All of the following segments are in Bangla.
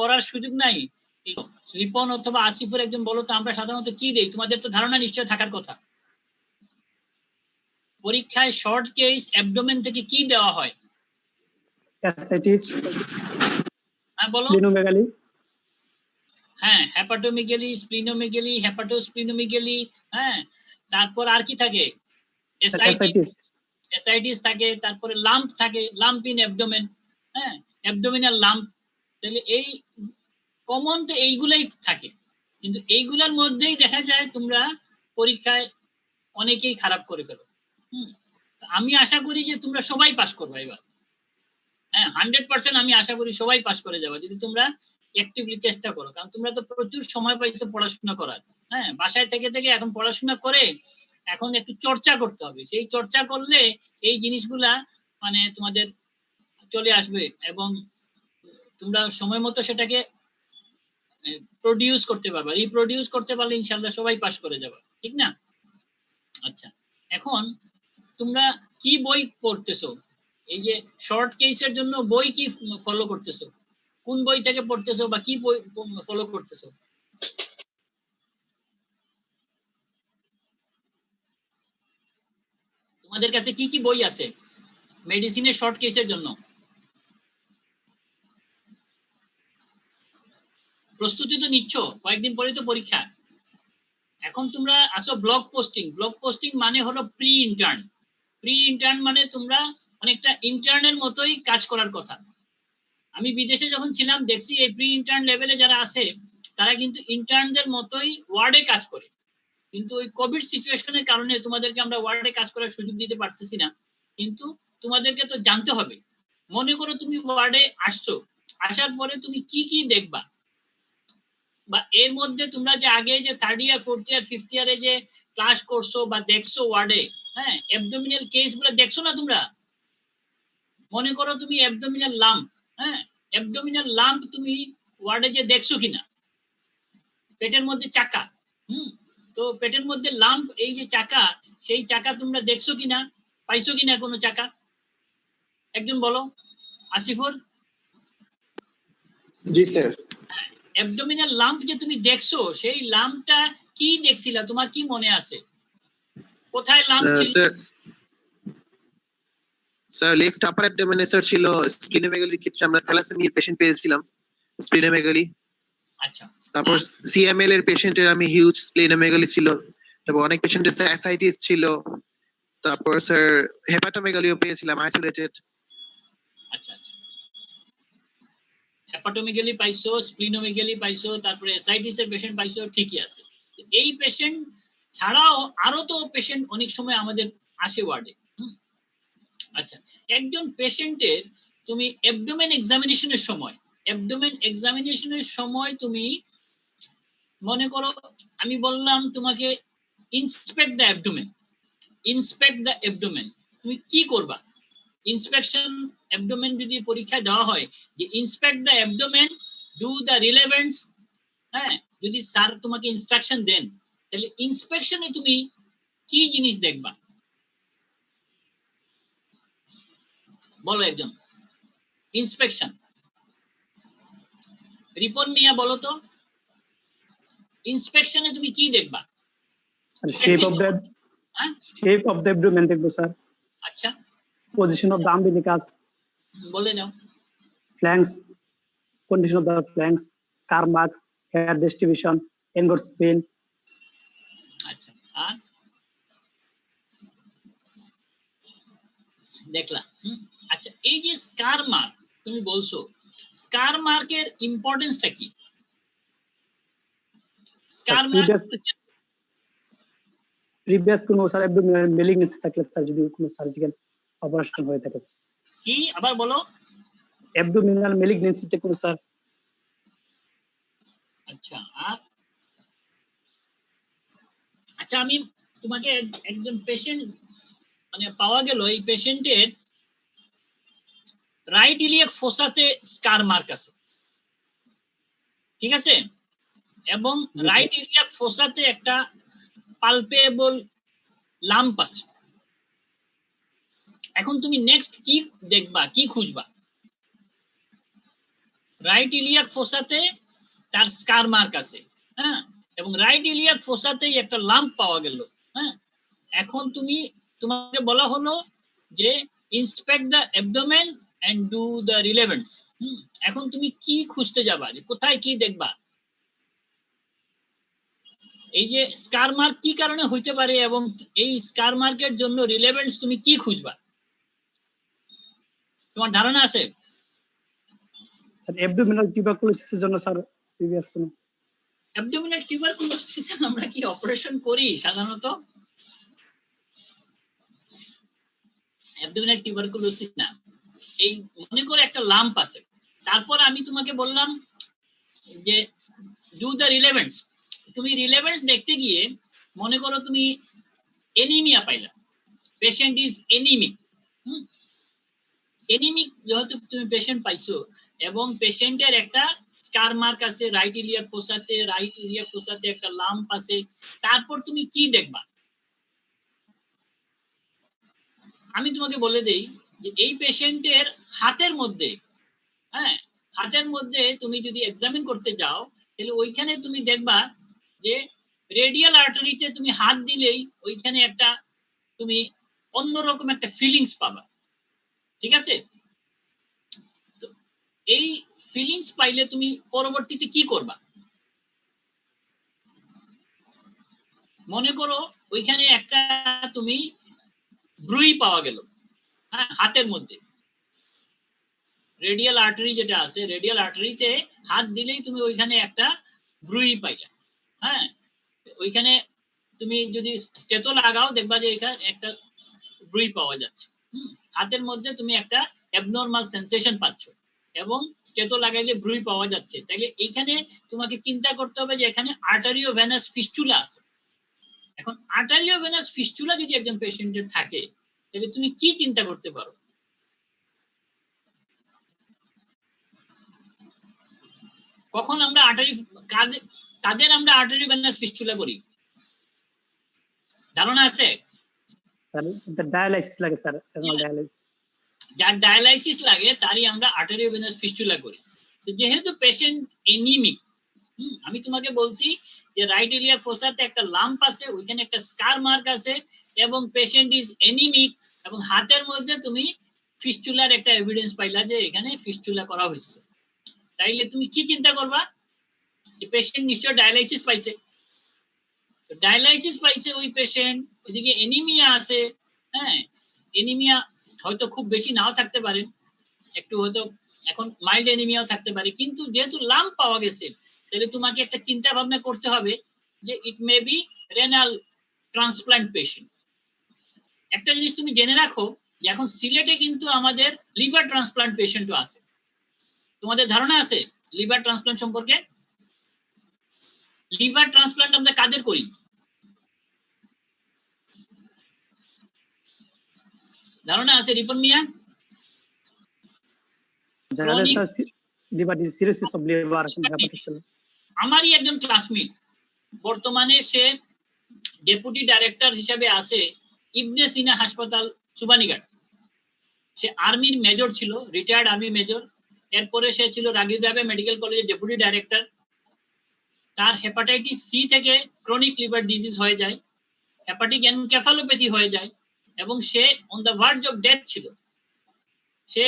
করার সুযোগ নাই। রিপন অথবা আসিফের একজন বলো তো আমরা সাধারণত কি দেই? তোমাদের তো ধারণা নিশ্চয় থাকার কথা। পরীক্ষায় শর্ট কেস অ্যাবডোমেন থেকে কি দেওয়া হয়? অ্যাসাইটিস, হ্যাঁ বলো। স্প্লিনোমেগালি। হ্যাঁ, হেপাটোমেগালি, স্প্লিনোমেগালি, হেপাটোস্প্লিনোমেগালি। হ্যাঁ, তারপর আর কি থাকে? এসাইটিস থাকে, তারপরে লাম্প থাকে, লাম্প ইন অ্যাবডোমেন। হ্যাঁ, অ্যাবডোমিনাল লাম্প। তাহলে এই কমন তো এইগুলাই থাকে, কিন্তু এইগুলোর মধ্যেই দেখা যায় তোমরা পরীক্ষায় অনেকেই খারাপ করে ফেলো। আমি আশা করি যে তোমরা সবাই পাস করবে এবার। হ্যাঁ, 100% আমি আশা করি সবাই পাস করে যাবে যদি তোমরা অ্যাক্টিভলি চেষ্টা করো, কারণ তোমরা তো প্রচুর সময় পাইছো পড়াশোনা করার। হ্যাঁ, বাসায় থেকে থেকে এখন পড়াশোনা করে এখন একটু চর্চা করতে হবে। সেই চর্চা করলে এই জিনিসগুলা মানে তোমাদের চলে আসবে এবং তোমরা সময় মতো সেটাকে প্রডিউস করতে পারবে। রিপ্রডিউস করতে পারলে ইনশাআল্লাহ সবাই পাস করে যাবে, ঠিক না? আচ্ছা, এখন তোমরা কি বই পড়তেছো? এই যে শর্ট কেসের জন্য বই কি ফলো করতেছো? কোন বই থেকে পড়তেছো বা কি বই ফলো করতেছো? তোমাদের কাছে কি কি বই আছে মেডিসিনের শর্ট কেসের জন্য? প্রস্তুতি তো নিচ্ছ, কয়েকদিন পরে তো পরীক্ষা। এখন তোমরা আসো ব্লগ পোস্টিং। ব্লগ পোস্টিং মানে হলো প্রি ইন্টার্ন। প্রি ইন্টার্ন মানে তোমরা অনেকটা ইন্টার্নের মতোই কাজ করার কথা। আমি বিদেশে যখন ছিলাম দেখছি এই প্রি ইন্টার্ন লেভেলে যারা আছে তারা কিন্তু ইন্টার্নদের মতোই ওয়ার্ডে কাজ করে, কিন্তু ওই কোভিড সিচুয়েশনের কারণে তোমাদেরকে আমরা ওয়ার্ডে কাজ করার সুযোগ দিতে পারতেছি না। কিন্তু তোমাদেরকে তো জানতে হবে। মনে করো তুমি ওয়ার্ডে আসছো, আসার পরে তুমি কি কি দেখবা, বা এর মধ্যে তোমরা যে আগে যে 3rd ইয়ার 4th ইয়ার 5th ইয়ারে যে ক্লাস করছো বা দেখছো ওয়ার্ডে, হ্যাঁ, অ্যাবডোমিনাল কেস গুলো দেখছো না তোমরা? মনে করো তুমি অ্যাবডোমিনাল লাম্প, হ্যাঁ, অ্যাবডোমিনাল লাম্প তুমি ওয়ার্ডে যে দেখছো কিনা? পেটের মধ্যে চাকা, তো পেটের মধ্যে লাম্প, এই যে চাকা, সেই চাকা তোমরা দেখছো কিনা, পাইছো কিনা কোনো চাকা? একজন বলো। আসিফুর? জি স্যার। অ্যাবডোমিনাল লাম্প যে তুমি দেখছো, সেই লাম্পটা কি দেখছিলা, তোমার কি মনে আছে? কোথায় লাম্প ছিল? স্যার লেফট আপার অ্যাবডোমেনে স্যার ছিল। স্প্লিনোমেগালির ক্ষেত্রে আমরা থ্যালাসেমিয়ার পেশেন্ট পেয়েছিলাম, স্প্লিনোমেগালি। আচ্ছা, তারপর সিএমএল এর পেশেন্টের আমি হিউজ স্প্লিনোমেগালি ছিল। তারপর অনেক পেশেন্টের অ্যাসাইটিস ছিল। তারপর স্যার হেপাটোমেগালিও পেয়েছিলাম আইসোলেটেড। আচ্ছা আচ্ছা, হেপাটোমেগালি পাইছো, স্প্লিনোমেগালি পাইছো, তারপরে অ্যাসাইটিস এর পেশেন্ট পাইছো, ঠিকই আছে। এই পেশেন্ট ছাড়াও আরো তো পেশেন্ট অনেক সময় আমাদের আসে ওয়ার্ডে। আচ্ছা, একজন পেশেন্টের তুমি অ্যাবডোমেন এক্সামিনেশনের সময় তুমি মনে করো, আমি বললাম তোমাকে ইন্সপেক্ট দ্য অ্যাবডোমেন, তুমি কি করবা? ইন্সপেকশন অ্যাবডোমেন যদি পরীক্ষায় দেওয়া হয় যে inspect the abdomen, do the relevants, হ্যাঁ, যদি স্যার তোমাকে ইনস্ট্রাকশন দেন, তাহলে ইন্সপেকশনে তুমি কি জিনিস দেখবা? বলো একজন। ইন্সপেকশন, রিপন মিয়া বলো তো, ইন্সপেকশনে তুমি কি দেখবা? শেপ অফ দ্য অ্যাবডোমেন দেখবো স্যার। আচ্ছা, পজিশন অফ দ্য আম্বিলিকাস, বলে দাও। Flanks, condition of the flanks, scar mark, hair distribution, এনগট স্পেন। আচ্ছা, আর দেখলা? আচ্ছা, এই যে স্কার মার্ক তুমি বলছো, স্কার মার্কের ইম্পর্টেন্সটা কি? স্কার মার্ক প্রিভিয়াস কোনো স্যার অ্যাবডোমিনাল মেলিগনেন্সি থাকলে স্যার, যদি কোনো সার্জিক্যাল অপারেশন হয়ে থাকে। কি আবার বলো? অ্যাবডোমিনাল মেলিগনেন্সিতে কোনো স্যার। আচ্ছা, আর আচ্ছা, আমি তোমাকে একজন পেশেন্ট মানে পাওয়া গেল, এই পেশেন্টের রাইট ইলিয়াক ফোসাতে স্কার মার্ক আছে, ঠিক আছে, এবং রাইট ইলিয়াক ফোসাতে একটা পালপেবল লাম্প আছে। এখন তুমি নেক্সট কি দেখবা, কি খুঁজবা? রাইট ইলিয়াক ফোসাতে তার স্কার মার্ক আছে, হ্যাঁ, এবং রাইট ইলিয়াক ফোসাতেই একটা লাম্প পাওয়া গেল, হ্যাঁ। এখন তোমাকে বলা হলো যে inspect the abdomen and do the relevants. এখন তুমি কি খুঁজতে যাবা, যে কোথায় কি দেখবা? এই যে স্কার মার্ক কি কারণে হইতে পারে এবং এই স্কার মার্কের জন্য রিলেভেন্টস তুমি কি খুঁজবা? তোমার ধারণা আছে? অ্যাবডোমিনাল টিউবারকুলোসিসের জন্য স্যার প্রিভিয়াস কোন অ্যাবডোমিনাল টিউবারকুলোসিস আমরা কি অপারেশন করি সাধারণত? অ্যাবডোমিনাল টিউবারকুলোসিস না, এই মনে করে একটা লাম্প আছে, তারপর আমি তোমাকে বললাম যে ডু দ্য রিলেভেন্টস। তুমি রিলেভেন্টস দেখতে গিয়ে মনে করো তুমি এনিমিয়া পাইলা, পেশেন্ট ইজ এনিমিক। এনিমিক যেহেতু তুমি পেশেন্ট পাইছো এবং পেশেন্টের একটা স্কার মার্ক আছে রাইট ইলিয়াক ফোসাতে একটা লাম্প আছে, তারপর তুমি কি দেখবা? আমি তোমাকে বলে দেই যে এই পেশেন্টের হাতের মধ্যে, হ্যাঁ, হাতের মধ্যে তুমি যদি এক্সামিন করতে যাও তাহলে ওইখানে তুমি দেখবা যে রেডিয়াল আর্টারিতে তুমি হাত দিলেই ওইখানে একটা তুমি অন্যরকম একটা ফিলিংস পাবা, ঠিক আছে? তো এই ফিলিংস পাইলে তুমি পরবর্তীতে কি করবা? মনে করো ওইখানে একটা তুমি ব্রুই পাওয়া গেল, হ্যাঁ, হাতের মধ্যে রেডিয়াল আর্টারি যেটা আছে, রেডিয়াল আর্টারিতে হাত দিলেই তুমি ওইখানে একটা ব্রুই পাইলা, হ্যাঁ। ওইখানে তুমি যদি স্টেটো লাগাও দেখবা যে এখানে একটা ব্রুই পাওয়া যাচ্ছে। হাতের মধ্যে তুমি একটা অ্যাবনর্মাল সেন্সেশন পাচ্ছ এবং স্টেটো লাগাইলে ব্রুই পাওয়া যাচ্ছে, তাইলে এইখানে তোমাকে চিন্তা করতে হবে যে এখানে আর্টারিও ভেনাস ফিস্টুলা আছে। এখন আর্টারিও ভেনাস ফিস্টুলা যদি একজন পেশেন্টের থাকে তাহলে তুমি কি চিন্তা করতে পারো? কখন আমরা আর্টারি কাদের আমরা আর্টারি ভেনাস ফিস্টুলা করি, ধারণা আছে? স্যার ডায়ালাইসিস লাগে স্যার, ডায়ালাইসিস। যার ডায়ালাইসিস লাগে তারই আমরা আর্টারিও ভেনাস ফিস্টুলা করি। তো যেহেতু পেশেন্ট এনিমিক, আমি তোমাকে বলছি যে রাইট ইলিয়াক ফোসাতে একটা লাম্প আছে, ওইখানে একটা স্কার মার্ক আছে এবং পেশেন্ট ইজ এনিমিক এবং হাতের মধ্যে তুমি ফিস্টুলার একটা এভিডেন্স পাইলা যে এখানে ফিস্টুলা করা হয়েছে, তাইলে তুমি কি চিন্তা করবা? যে পেশেন্ট নিশ্চয় ডায়ালাইসিস পাইছে, ডায়ালাইসিস পাইছে ওই পেশেন্ট, ওইদিকে এনিমিয়া আছে, হ্যাঁ, এনিমিয়া হয়তো খুব বেশি নাও থাকতে পারে, একটু হয়তো এখন মাইল্ড এনিমিয়াও থাকতে পারে, কিন্তু যেহেতু লাম্প পাওয়া গেছে তাহলে তোমাকে একটা চিন্তা ভাবনা করতে হবে যে it may be renal transplant patient. একটা জিনিস তুমি জেনে রাখো যে এখন সিলেটে কিন্তু আমাদের লিভার ট্রান্সপ্লান্ট পেশেন্টও আছে। তোমাদের ধারণা আছে লিভার ট্রান্সপ্লান্ট সম্পর্কে? লিভার ট্রান্সপ্লান্ট আমরা কাদের করি? ধারণা আছে রিপন মিয়া? আমারই একজন ক্লাসমেট, বর্তমানে সে ডেপুটি ডাইরেক্টর হিসেবে আছে ইবনে সিনা হাসপাতাল সুবানীঘাট। সে আর্মির মেজর ছিল, রিটায়ার্ড আর্মি মেজর। এরপরে সে ছিল রাগিব রাবে মেডিকেল কলেজের ডেপুটি ডাইরেক্টর। তার হেপাটাইটিস সি থেকে ক্রনিক লিভার ডিজিজ হয়ে যায়, হেপাটিক এনকেফালোপ্যাথি হয়ে যায় এবং সে on the verge of death ছিল। সে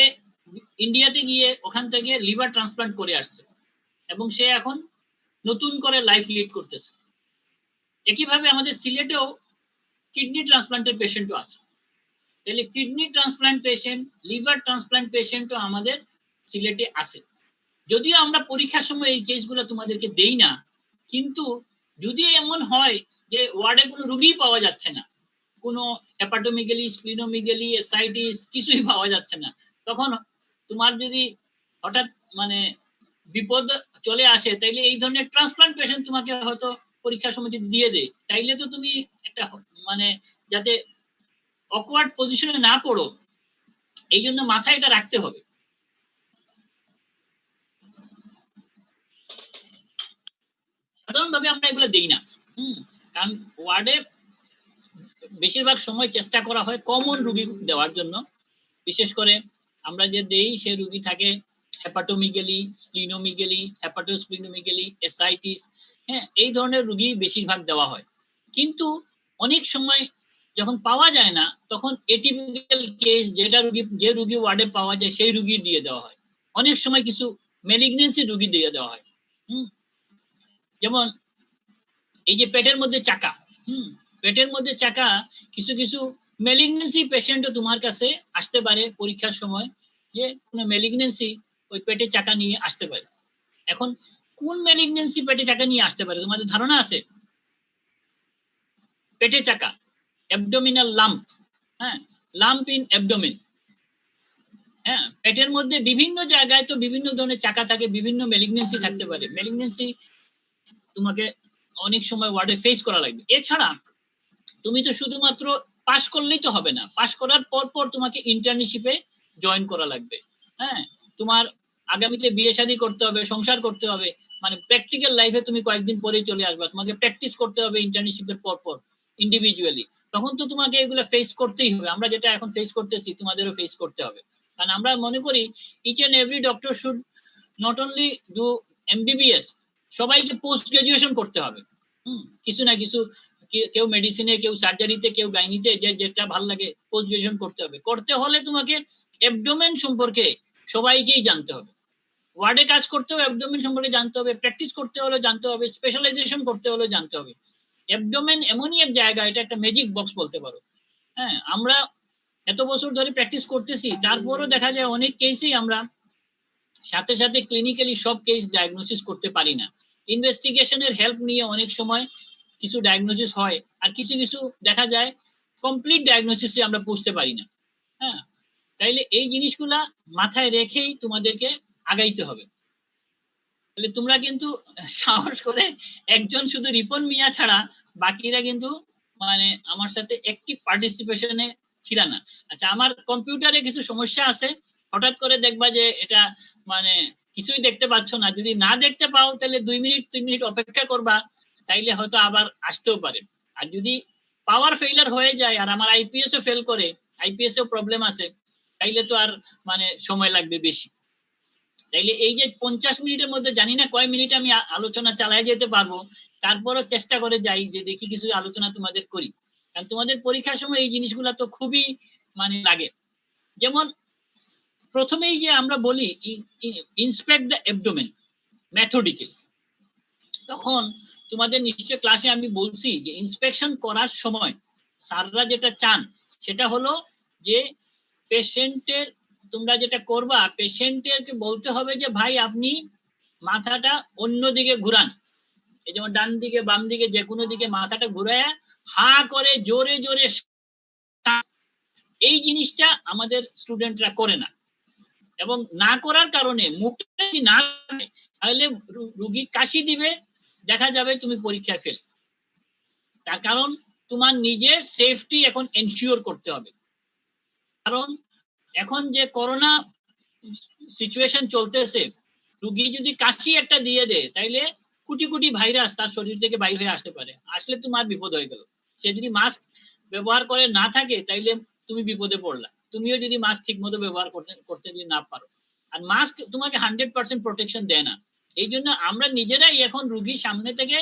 ইন্ডিয়াতে গিয়ে ওখান থেকে লিভার ট্রান্সপ্লান্ট করে আসছে এবং সে এখন নতুন করে লাইফ লিড করতেছে। একইভাবে আমাদের সিলেটেও কিডনি ট্রান্সপ্লান্টের পেশেন্টও আছে। তাহলে kidney transplant patient, liver transplant পেশেন্টও আমাদের সিলেটে আছে। যদিও আমরা পরীক্ষার সময় এই কেসগুলো তোমাদেরকে দেই না, কিন্তু যদি এমন হয় যে ওয়ার্ডে কোনো রুগী পাওয়া যাচ্ছে না, কোনো হেপাটোমেগালি, স্প্লিনোমেগালি, এসাইটিস কিছুই পাওয়া যাচ্ছে না, তখন তোমার যদি হঠাৎ মানে বিপদ চলে আসে তাইলে এই ধরনের ট্রান্সপ্লান্ট পেশেন্ট তোমাকে হয়তো পরীক্ষার সময় যদি দিয়ে দেয়, তাইলে তো তুমি একটা মানে যাতে অকওয়ার্ড পজিশনে না পড়ো এই জন্য মাথায় এটা রাখতে হবে। সাধারণভাবে আমরা এগুলো দেই না, কারণ ওয়ার্ডে বেশিরভাগ সময় চেষ্টা করা হয় কমন রুগী দেওয়ার জন্য। বিশেষ করে আমরা যে দেই সে রুগী থাকে হেপাটোমিগালি, স্প্লিনোমিগালি, হেপাটোস্প্লিনোমিগালি, এসাইটিস, হ্যাঁ, এই ধরনের রোগী বেশিরভাগ দেওয়া হয়। কিন্তু অনেক সময় যখন পাওয়া যায় না তখন এটিপিক্যাল কেস, যে রোগী ওয়ার্ডে পাওয়া যায় সেই রোগী দিয়ে দেওয়া হয়। অনেক সময় কিছু ম্যালিগনেন্সি রোগী দিয়ে দেওয়া হয়। যেমন এই যে পেটের মধ্যে চাকা, পেটের মধ্যে চাকা, কিছু কিছু ম্যালিগনেন্সি পেশেন্টও তোমার কাছে আসতে পারে পরীক্ষার সময়, যে কোনো ম্যালিগনেন্সি ওই পেটে চাকা নিয়ে আসতে পারে। এখন কোন ম্যালিগনেন্সি পেটে চাকা নিয়ে আসতে পারে তোমাদের ধারণা আছে? পেটে চাকা, অ্যাবডোমিনাল লাম্প, হ্যাঁ, লাম্প ইন অ্যাবডোমেন। হ্যাঁ, পেটের মধ্যে বিভিন্ন জায়গায় তো বিভিন্ন ধরনের চাকা থাকে, বিভিন্ন ম্যালিগনেন্সি থাকতে পারে। ম্যালিগনেন্সি তোমাকে অনেক সময় ওয়ার্ডে ফেস করা লাগবে। এছাড়া তুমি তো শুধুমাত্র পাস করলেই তো হবে না, পাস করার পর তোমাকে ইন্টার্নশিপে জয়েন করা লাগবে। হ্যাঁ, তোমার আগামীতে বিয়ে শাদী করতে হবে, সংসার করতে হবে, মানে প্র্যাকটিক্যাল লাইফে তুমি কয়েকদিন পরেই চলে আসবা, তোমাকে প্র্যাকটিস করতে হবে ইন্টার্নশিপের পর ইন্ডিভিজুয়ালি। তখন তো তোমাকে এগুলো ফেস করতেই হবে। আমরা যেটা এখন ফেস করতেছি তোমাদেরও ফেস করতে হবে। কারণ আমরা মনে করি each and every doctor should not only do MBBS, সবাইকে পোস্ট গ্রাজুয়েশন করতে হবে। কিছু না কিছু, কেউ মেডিসিনে, কেউ সার্জারিতে, কেউ গাইনিতে, যেটা ভালো লাগে পোস্ট গ্রাজুয়েশন করতে হবে। করতে হলে তোমাকে অ্যাবডোমেন সম্পর্কে সবাইকেই জানতে হবে। ওয়ার্ডে কাজ করতেও অ্যাবডোমেন সম্পর্কে জানতে হবে, প্র্যাকটিস করতে হলে জানতে হবে, স্পেশালাইজেশন করতে হলে জানতে হবে। অ্যাবডোমেন এমনই এক জায়গা, এটা একটা ম্যাজিক বক্স বলতে পারো। হ্যাঁ, আমরা এত বছর ধরে প্র্যাকটিস করতেছি, তারপরও দেখা যায় অনেক কেসেই আমরা সাথে সাথে ক্লিনিক্যালি সব কেস ডায়াগনোসিস করতে পারি না। ইনভেস্টিগেশনের হেল্প নিয়ে অনেক সময় কিছু ডায়াগনোসিস হয়, আর কিছু কিছু দেখা যায় কমপ্লিট ডায়াগনোসিসে আমরা বুঝতে পারি না। হ্যাঁ, তাইলে এই জিনিসগুলা মাথায় রেখেই তোমাদেরকে আগাইতে হবে। তাহলে তোমরা কিন্তু সাহস করে, একজন শুধু রিপন মিয়া ছাড়া বাকিরা কিন্তু মানে আমার সাথে অ্যাক্টিভ পার্টিসিপেশনে ছিল না। আচ্ছা, আমার কম্পিউটারে কিছু সমস্যা আছে, হঠাৎ করে দেখবা যে এটা মানে কিছুই দেখতে পাচ্ছ না। যদি না দেখতে পাও তাহলে 2 মিনিট অপেক্ষা করবা, তাইলে হয়তো আবার আসতেও পারে। আর যদি পাওয়ার ফেইলার হয়ে যায় আর আমার আইপিএস ও ফেল করে, আইপিএস এও প্রবলেম আছে, তাইলে তো আর মানে সময় লাগবে বেশি। তাইলে এই যে 50 মিনিটের মধ্যে জানি না কয় মিনিট আমি আলোচনা চালায় যেতে পারবো, তারপরও চেষ্টা করে যাই যে দেখি কিছু আলোচনা তোমাদের করি। কারণ তোমাদের পরীক্ষার সময় এই জিনিসগুলো তো খুবই মানে লাগে। যেমন প্রথমেই যে আমরা বলি ইন্সপেক্ট দ্য অ্যাবডোমেন মেথডিক্যালি, তখন তোমাদের নিশ্চয় ক্লাসে আমি বলছি যে ইন্সপেকশন করার সময় স্যাররা যেটা চান সেটা হলো যে পেশেন্টের, তোমরা যেটা করবা পেশেন্টেরকে বলতে হবে যে ভাই আপনি মাথাটা অন্যদিকে ঘুরান। এই যেমন ডান দিকে বাম দিকে যে কোনো দিকে মাথাটা ঘুরায় হা করে জোরে জোরে, এই জিনিসটা আমাদের স্টুডেন্টরা করে না। এবং না করার কারণে মুখটা যদি না করে তাহলে রোগী কাশি দিবে, দেখা যাবে তুমি পরীক্ষায় ফেল। তার কারণ তোমার নিজের সেফটি এখন এনশিওর করতে হবে। কারণ এখন যে করোনা সিচুয়েশন চলতেছে, রোগী যদি কাশি একটা দিয়ে দেয় তাইলে কোটি কোটি ভাইরাস তার শরীর থেকে বাইর হয়ে আসতে পারে, আসলে তোমার বিপদ হয়ে গেল। সে যদি মাস্ক ব্যবহার করে না থাকে তাইলে তুমি বিপদে পড়লা, তুমিও যদি মাস্ক ঠিক মতো ব্যবহার করতে যদি না পারো। আর মাস্ক তোমাকে 100% প্রোটেকশন দেয় না। এই জন্য আমরা নিজেরাই এখন রোগীর সামনে থেকে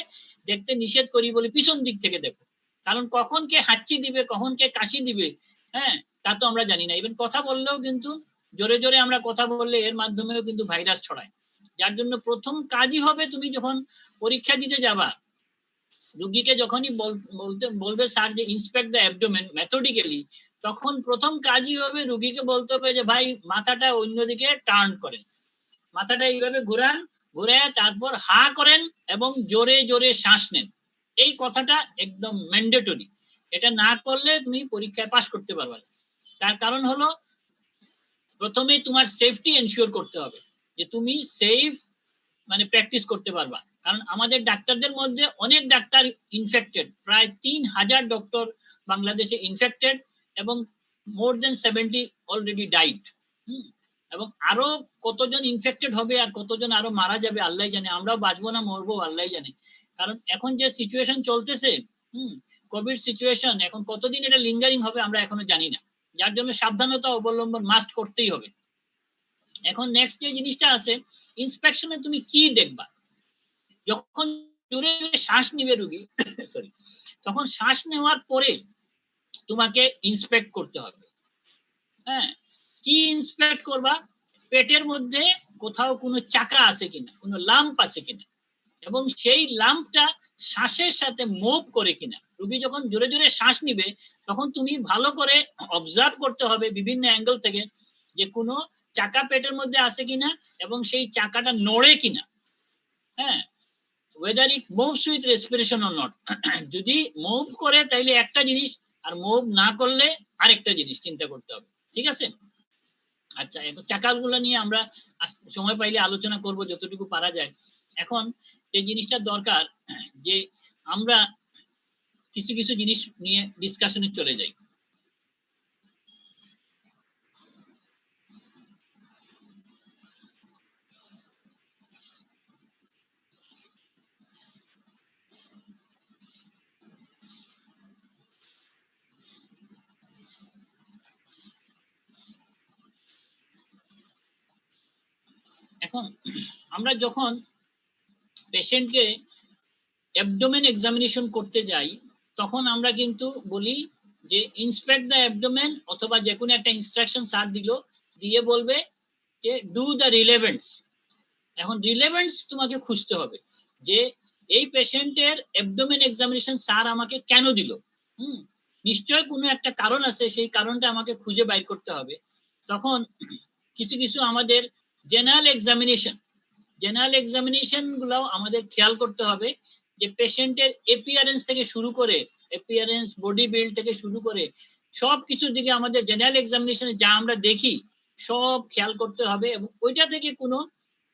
দেখতে নিষেধ করি, বলে পিছন দিক থেকে দেখো। কারণ কখন কে হাঁচি দিবে, কখন কে কাশি দিবে, হ্যাঁ, তা তো আমরা জানি না। ইভেন কথা বললেও কিন্তু জোরে জোরে আমরা কথা বললে এর মাধ্যমেও কিন্তু ভাইরাস ছড়ায়। যার জন্য প্রথম কাজই হবে, তুমি যখন পরীক্ষা দিতে যাবা, রোগীকে যখনই বলবে স্যার যে ইন্সপেক্ট দ্য অ্যাবডোমেন মেথডিক্যালি, তখন প্রথম কাজই হবে রোগীকে বলতে হবে যে ভাই মাথাটা অন্যদিকে টার্ন করেন, মাথাটা এইভাবে ঘুরান, ঘুরে তারপর হা করেন এবং জোরে জোরে শ্বাস নেন। এই কথাটা একদম ম্যান্ডেটরি। এটা না করলে তুমি পরীক্ষায় পাস করতে পারবে না। তার কারণ হলো প্রথমে তোমার সেফটি এনশিওর করতে হবে যে তুমি সেফ মানে প্র্যাকটিস করতে পারবা। কারণ আমাদের ডাক্তারদের মধ্যে অনেক ডাক্তার ইনফেক্টেড, প্রায় 3000 ডক্টর বাংলাদেশে ইনফেক্টেড এবং মোর দেন 70 অলরেডি ডাইড। এবং আরো কতজন ইনফেক্টেড হবে আর কতজন আরো মারা যাবে আল্লাহ জানে, আমরাও বাঁচবো না মরবো আল্লাহ জানে। কারণ এখন যে সিচুয়েশন চলতেছে, কোভিড সিচুয়েশন, এখন কতদিন এটা লিঙ্গারিং হবে আমরা এখনো জানি না। যার জন্য সাবধানতা অবলম্বন মাস্ট করতেই হবে। এখন নেক্সট যে জিনিসটা আছে, ইন্সপেকশনে তুমি কি দেখবা? যখন জোরে শ্বাস নিবে রোগী সরি, তখন শ্বাস নেওয়ার পরে তোমাকে ইন্সপেক্ট করতে হবে। হ্যাঁ, কি ইন্সপেক্ট করবা? পেটের মধ্যে কোথাও কোনো চাকা আছে কিনা, কোনো লাম্প আছে কিনা, এবং সেই লাম্পটা শ্বাসের সাথে মুভ করে কিনা। রোগী যখন জোরে জোরে শ্বাস নিবে তখন তুমি ভালো করে অবজার্ভ করতে হবে বিভিন্ন অ্যাঙ্গেল থেকে যে কোনো চাকা পেটের মধ্যে আছে কিনা এবং সেই চাকাটা নড়ে কিনা। হ্যাঁ, whether it moves with respiration or not যদি মুভ করে তাইলে একটা জিনিস, আর মুভ না করলে আরেকটা জিনিস চিন্তা করতে হবে। ঠিক আছে? আচ্ছা, এখন চাকাগুলো নিয়ে আমরা সময় পাইলে আলোচনা করব যতটুকু পারা যায়। এখন যে জিনিসটা দরকার যে আমরা কিছু কিছু জিনিস নিয়ে ডিসকাশনে চলে যাই। এখন আমরা যখন পেশেন্টকে অ্যাবডোমেন এক্সামিনেশন করতে যাই তখন আমরা কিন্তু বলি যে ইন্সপেক্ট দ্য অ্যাবডোমেন, অথবা যে কোনো একটা ইনস্ট্রাকশন স্যার দিল, দিয়ে বলবে যে ডু দ্য রিলেভেন্টস। এখন রিলেভেন্টস তোমাকে খুঁজতে হবে যে এই পেশেন্টের অ্যাবডোমেন এক্সামিনেশন স্যার আমাকে কেন দিল। নিশ্চয় কোনো একটা কারণ আছে, সেই কারণটা আমাকে খুঁজে বাইর করতে হবে। তখন কিছু কিছু আমাদের জেনারেল এক্সামিনেশন গুলো আমাদের খেয়াল করতে হবে যে পেশেন্টের এপিয়ারেন্স থেকে শুরু করে, এপিয়ারেন্স, বডি বিল্ড থেকে শুরু করে সব কিছুর দিকে আমাদের জেনারেল এক্সামিনেশনে যা আমরা দেখি সব খেয়াল করতে হবে, এবং ওইটা থেকে কোনো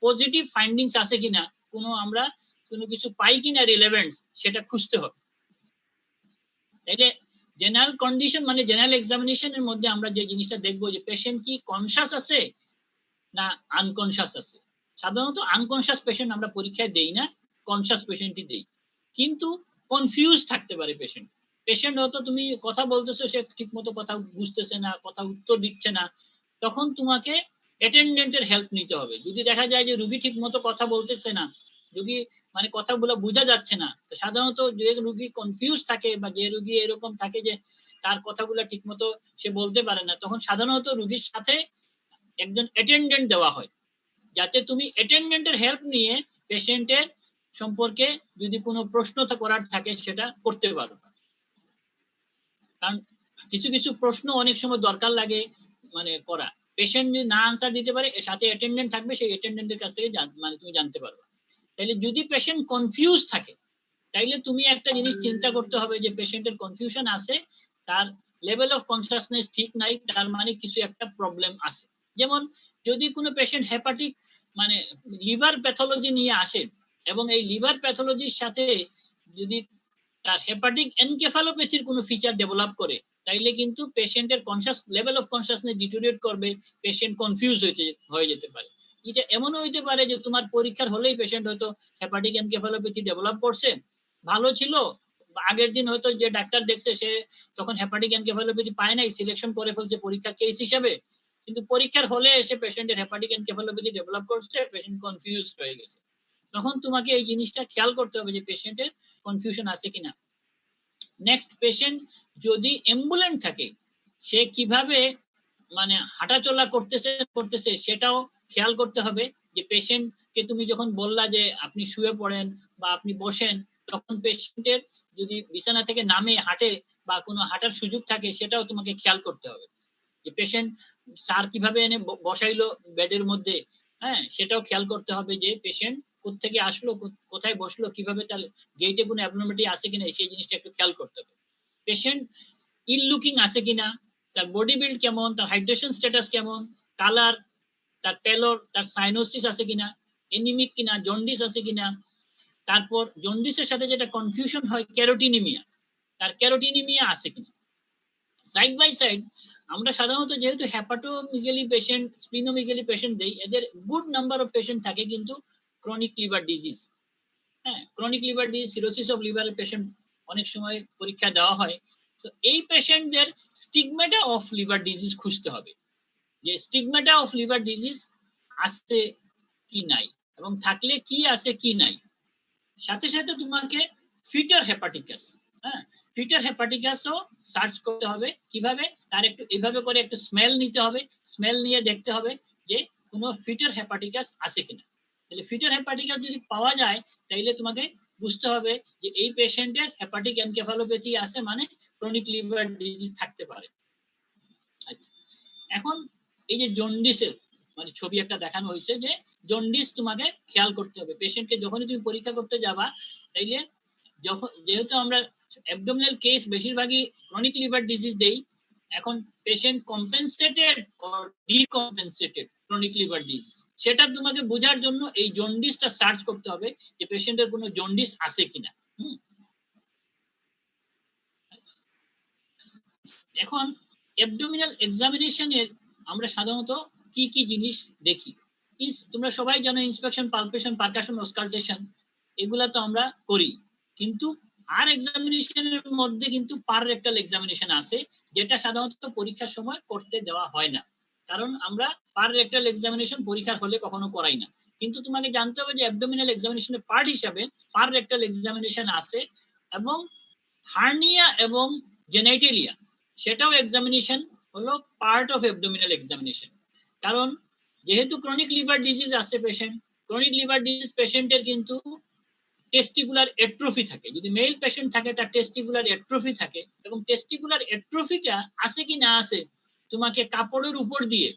পজিটিভ ফাইন্ডিংস আছে কিনা, আমরা কোনো কিছু পাই কিনা রিলেভেন্স, সেটা খুঁজতে হবে। তাইলে জেনারেল কন্ডিশন মানে জেনারেল এক্সামিনেশনের মধ্যে আমরা যে জিনিসটা দেখবো যে পেশেন্ট কি কনসাস আছে না আনকনসাস আছে। সাধারণত আনকনসাস পেশেন্ট আমরা পরীক্ষায় দেই না, কনসাস পেশেন্টই দেই। কিন্তু কনফিউজ থাকতে পারে পেশেন্ট হয়তো তুমি কথা বলতেছো, সে ঠিক মতো কথা বুঝতেছে না, কথা উত্তর দিচ্ছে না, তখন তোমাকে অ্যাটেন্ডেন্টের হেল্প নিতে হবে। যদি দেখা যায় যে রোগী ঠিক মতো কথা বলতেছে না, রোগী মানে কথাগুলো বোঝা যাচ্ছে না, তো সাধারণত যে রোগী কনফিউজ থাকে বা যে রোগী এরকম থাকে যে তার কথাগুলো ঠিক মতো সে বলতে পারে না, তখন সাধারণত রোগীর সাথে একজন অ্যাটেন্ডেন্ট দেওয়া হয়, যাতে তুমি অ্যাটেন্ডেন্টের হেল্প নিয়ে পেশেন্টের সম্পর্কে যদি কোনো প্রশ্ন করার থাকে সেটা করতে পারো। কারণ কিছু কিছু প্রশ্ন অনেক সময় দরকার লাগে মানে করা, পেশেন্ট যদি না আনসার দিতে পারে, সাথে অ্যাটেন্ডেন্ট থাকবে, সেই অ্যাটেন্ডেন্টের কাছ থেকে মানে তুমি জানতে পারবে। তাইলে যদি পেশেন্ট কনফিউজ থাকে তাইলে তুমি একটা জিনিস চিন্তা করতে হবে যে পেশেন্টের কনফিউশন আছে, তার লেভেল অফ কনসাসনেস ঠিক নাই, তার মানে কিছু একটা প্রবলেম আছে। যেমন যদি কোনো পেশেন্ট হেপাটিক মানে লিভার প্যাথোলজি নিয়ে আসে এবং এই লিভার প্যাথোলজির সাথে যদি তার হেপাটিক এনকেফালোপ্যাথির কোনো ফিচার ডেভেলপ করে, তাইলে কিন্তু পেশেন্টের conscious level of consciousness deteriorate করবে, পেশেন্ট কনফিউজ হয়ে যেতে পারে। এটা এমনও হইতে পারে যে তোমার পরীক্ষার হলেই পেশেন্ট হয়তো হেপাটিক এনকেফালোপ্যাথি ডেভেলপ করছে, ভালো ছিল, আগের দিন হয়তো যে ডাক্তার দেখছে সে তখন হেপাটিক এনকেফালোপ্যাথি পায় নাই, সিলেকশন করে ফেলছে পরীক্ষার কেস হিসাবে, কিন্তু পরীক্ষার হলে এসে পেশেন্টের হেপাটিক এনকেফালোপ্যাথি ডেভেলপ করছে, পেশেন্ট কনফিউজ হয়ে গেছে। তখন তোমাকে এই জিনিসটা খেয়াল করতে হবে যে পেশেন্টের কনফিউশন আছে কিনা। নেক্সট, পেশেন্ট যদি অ্যাম্বুলেন্ট থাকে সে কিভাবে মানে হাঁটাচলা করতেছে সেটাও খেয়াল করতে হবে। যে পেশেন্টকে তুমি যখন বললা যে আপনি শুয়ে পড়েন বা আপনি বসেন, তখন পেশেন্টের যদি বিছানা থেকে নামে হাঁটে বা কোনো হাঁটার সুযোগ থাকে সেটাও তোমাকে খেয়াল করতে হবে। যে পেশেন্ট স্যার কিভাবে এনে বসাইলো বেডের মধ্যে, হ্যাঁ, সেটাও খেয়াল করতে হবে যে পেশেন্ট কোত্থেকে আসলো, কোথায় বসলো, কিভাবে তার গেইটে কোনো অ্যাবনর্মালিটি আছে কিনা, সেই জিনিসটা একটু খেয়াল করতে হবে। পেশেন্ট ইল লুকিং আছে কিনা, তার বডি বিল্ড কেমন, তার হাইড্রেশন স্ট্যাটাস কেমন, কালার, তার পেলর, তার সাইনোসিস আছে কিনা, এনিমিক কিনা, জন্ডিস আছে কিনা। তারপর জন্ডিসের সাথে যেটা কনফিউশন হয় ক্যারোটিনিমিয়া, তার ক্যারোটিনিমিয়া আছে কিনা। সাইড বাই সাইড আমরা সাধারণত যেহেতু হ্যাপাটোমেগালি পেশেন্ট, স্প্লিনোমেগালি পেশেন্ট দেই, এদের গুড নাম্বার অফ পেশেন্ট থাকে কিন্তু ক্রনিক লিভার ডিজিজ। হ্যাঁ, chronic liver disease, cirrhosis of লিভারের পেশেন্ট অনেক সময় পরীক্ষা দেওয়া হয়। তো এই পেশেন্টদের স্টিগমাটা অফ লিভার ডিজিজ খুঁজতে হবে, যে স্টিগমাটা অফ লিভার ডিজিজ আছে কি নাই, এবং থাকলে কি আছে কি নাই। সাথে সাথে তোমাকে ফিটার হেপাটিকাস, হ্যাঁ, ফিটার হেপাটিকাসও সার্চ করতে হবে। কিভাবে? তার একটু এভাবে করে একটু স্মেল নিতে হবে, স্মেল নিয়ে দেখতে হবে যে কোনো ফিটার হেপাটিকাস আছে কিনা। তাহলে ফিটার হেপাটিকাস যদি পাওয়া যায় তাইলে তোমাকে বুঝতে হবে যে এই পেশেন্টের হেপাটিক এনকেফালোপ্যাথি আছে, মানে ক্রনিক লিভার ডিজিজ থাকতে পারে। আচ্ছা, এখন এই যে জন্ডিসের মানে ছবি একটা দেখানো হয়েছে, যে জন্ডিস তোমাকে খেয়াল করতে হবে। পেশেন্টকে যখনই তুমি পরীক্ষা করতে যাবা, তাইলে যখন যেহেতু আমরা অ্যাবডোমিনাল কেস বেশিরভাগই ক্রনিক লিভার ডিজিজ দেই, এখন patient compensated or decompensated chronic liver disease, সেটা তোমাকে বোঝার জন্য এই জন্ডিসটা সার্চ করতে হবে যে পেশেন্টের কোনো জন্ডিস আছে কিনা। এখন অ্যাবডোমিনাল এক্সামিনেশনের আমরা সাধারণত কি কি জিনিস দেখি? তোমরা সবাই জানো ইন্সপেকশন, পালপেশন, পারকাশন, অস্কালটেশন, এগুলা তো আমরা করি। কিন্তু আর এক্সামিনেশনের মধ্যে কিন্তু পার রেক্টাল এক্সামিনেশন আছে, যেটা সাধারণত পরীক্ষার সময় করতে দেওয়া হয় না, কারণ আমরা পার রেক্টাল এক্সামিনেশন পরীক্ষার হলে কখনো করাই না। কিন্তু তোমাকে জানতে হবে যে অ্যাবডোমিনাল এক্সামিনেশনের পার্ট হিসাবে পার রেক্টাল এক্সামিনেশন আছে, এবং হার্নিয়া এবং জেনাইটেলিয়া সেটাও এক্সামিনেশন হলো পার্ট অফ অ্যাবডোমিনাল এক্সামিনেশন। কারণ যেহেতু ক্রনিক লিভার ডিজিজ আছে পেশেন্ট, ক্রনিক লিভার ডিজিজ পেশেন্টের কিন্তু টেস্টিকুলার এট্রোফি থাকে। যদি মেল পেশেন্ট থাকে তার টেস্টিকুলার এট্রোফি থাকে, এবং টেস্টিকুলার এট্রোফিটা আছে কি না আছে তোমাকে কাপড়ের উপর দিয়ে,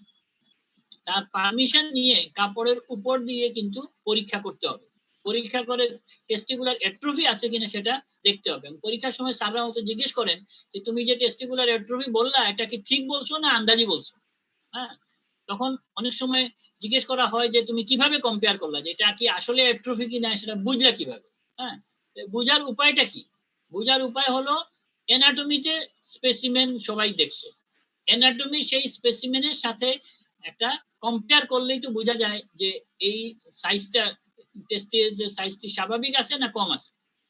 তার পারমিশন নিয়ে কাপড়ের উপর দিয়ে কিন্তু পরীক্ষা করতে হবে। পরীক্ষা করে টেস্টিকুলার এট্রোফি আছে কিনা সেটা দেখতে হবে। পরীক্ষার সময় স্যাররা হয়তো জিজ্ঞেস করেন যে তুমি যে টেস্টিকুলার এট্রোফি বললা এটা কি ঠিক বলছো না আন্দাজি বলছো, হ্যাঁ, তখন অনেক সময় জিজ্ঞেস করা হয় যে তুমি কিভাবে কম্পেয়ার করলা, যে এটা কি আসলে এট্রোফি কিনা সেটা বুঝলা কিভাবে। হ্যাঁ, বুঝার উপায়টা কি? বুঝার উপায় হলো অ্যানাটমিতে স্পেসিমেন সবাই দেখছো, অ্যানাটমি সেই স্পেসিমেনের সাথে একটা কম্পেয়ার করলেই তো বোঝা যায় যে এই সাইজটা, টেস্টের যে সাইজটি স্বাভাবিক আছে না কম আছে।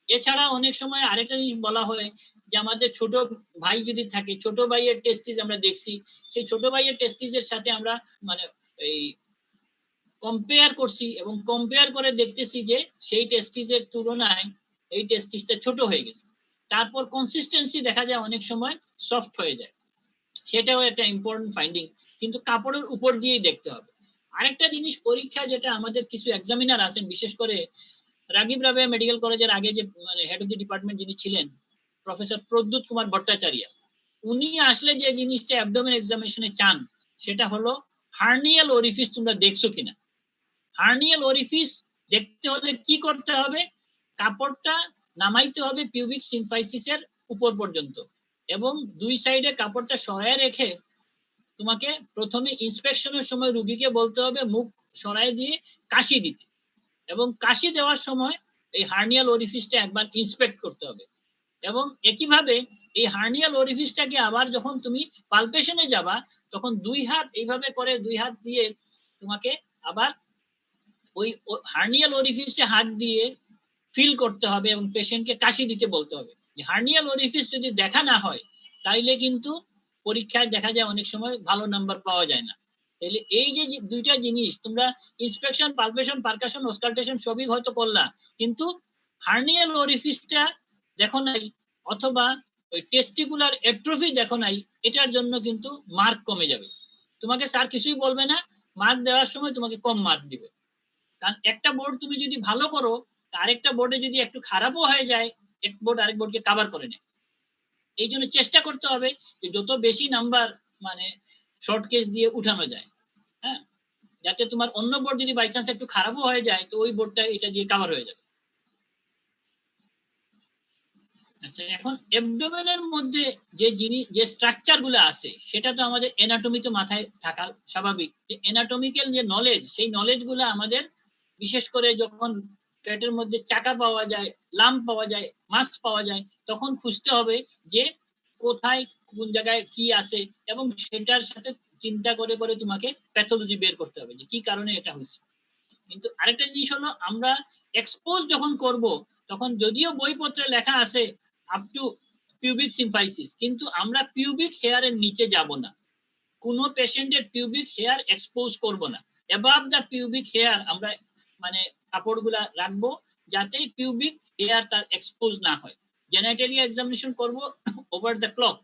এছাড়া অনেক সময় আরেকটা জিনিস বলা হয় যে আমাদের ছোট ভাই যদি থাকে, ছোট ভাইয়ের টেস্টিস আমরা দেখছি, সেই ছোট ভাইয়ের টেস্টিসের সাথে আমরা মানে এই কম্পেয়ার করছি, এবং কম্পেয়ার করে দেখতেছি যে সেই টেস্টিসের তুলনায় এই টেস্টিসটা ছোট হয়ে গেছে। তারপর কনসিস্টেন্সি দেখা যায় অনেক সময় সফট হয়ে যায়, সেটাও একটা ইম্পর্টেন্ট ফাইন্ডিং, কিন্তু কাপড়ের উপর দিয়েই দেখতে হবে। আরেকটা জিনিস পরীক্ষা, যেটা আমাদের কিছু এক্সামিনার আছেন, বিশেষ করে রাগিব রাবেয়া মেডিকেল কলেজের আগে যে মানে হেড অফ দি ডিপার্টমেন্ট যিনি ছিলেন প্রফেসর প্রদ্যুৎ কুমার ভট্টাচার্য, উনি আসলে যে জিনিসটা অ্যাবডোমেন এক্সামিনেশনে চান সেটা হলো হার্নিয়াল ওরিফিস তোমরা দেখছো কিনা। হার্নিয়াল ওরিফিস দেখতে হলে কি করতে হবে? কাপড়টা নামাইতে হবে পিউবিক সিম্ফাইসিসের উপর পর্যন্ত, এবং দুই সাইডে কাপড়টা সরায় রেখে তোমাকে প্রথমে ইন্সপেকশনের সময় রুগীকে বলতে হবে মুখ সরায় দিয়ে কাশি দিতে, এবং কাশি দেওয়ার সময় এই হার্নিয়াল ওরিফিসটা একবার ইন্সপেক্ট করতে হবে। এবং একইভাবে এই হার্নিয়াল ওরিফিসটাকে আবার যখন তুমি পালপেশনে যাবা, তখন দুই হাত এইভাবে করে দুই হাত দিয়ে তোমাকে আবার ওই হার্নিয়াল ওরিফিসে হাত দিয়ে ফিল করতে হবে, এবং পেশেন্টকে কাশি দিতে বলতে হবে। হার্নিয়াল ওরিফিস যদি দেখা না হয় তাইলে কিন্তু পরীক্ষায় দেখা যায় অনেক সময় ভালো নাম্বার পাওয়া যায় না। তাহলে এই যে দুইটা জিনিস তোমরা ইন্সপেকশন, পালপেশন, পারকাশন, অস্কালটেশন সবই হয়তো করলা, কিন্তু হার্নিয়াল ওরিফিসটা দেখো নাই, অথবা ওই টেস্টিকুলার এট্রোফি দেখো নাই, এটার জন্য কিন্তু মার্ক কমে যাবে। তোমাকে স্যার কিছুই বলবে না, মার্ক দেওয়ার সময় তোমাকে কম মার্ক দিবে। কারণ একটা বোর্ড তুমি যদি ভালো করো, আরেকটা বোর্ডে যদি একটু খারাপও হয়ে যায়, এক বোর্ড আরেক বোর্ডকে কভার করে নেয়। এই জন্য চেষ্টা করতে হবে যে যত বেশি নাম্বার মানে শর্ট কেস দিয়ে উঠানো যায়, হ্যাঁ, যাতে তোমার অন্য বোর্ড যদি বাই চান্স একটু খারাপও হয়ে যায় তো ওই বোর্ডটা এটা দিয়ে কভার হয়ে যাবে। আচ্ছা, এখন অ্যাবডোমেনের মধ্যে যে জিনিস, যে স্ট্রাকচার গুলো আছে সেটা তো আমাদের এনাটমি তো মাথায় থাকা স্বাভাবিক। যে এনাটমিক্যাল যে নলেজ, সেই নলেজ গুলো আমাদের বিশেষ করে যখন পেটের মধ্যে চাকা পাওয়া যায়, লাম্প পাওয়া যায়, মাস পাওয়া যায়, তখন খুঁজতে হবে যে কোথায় কোন জায়গায় কি আছে, এবং সেটার সাথে চিন্তা করে করে তোমাকে প্যাথোলজি বের করতে হবে যে কি কারণে এটা হচ্ছে। কিন্তু আরেকটা জিনিস হলো আমরা এক্সপোজ যখন করব তখন যদিও বইপত্রে লেখা আছে আপ টু পিউবিক সিম্ফাইসিস, কিন্তু আমরা পিউবিক হেয়ারের নিচে যাব না, কোনো পেশেন্টের পিউবিক হেয়ার এক্সপোজ করব না। অ্যাবাভ দ্য পিউবিক হেয়ার আমরা মানে কাপড়গুলা রাখবো যাতে পিউবিক হেয়ার তার এক্সপোজ না হয়। জেনিটালিয়া এক্সামিনেশন করব ওভার দ্য ক্লথ,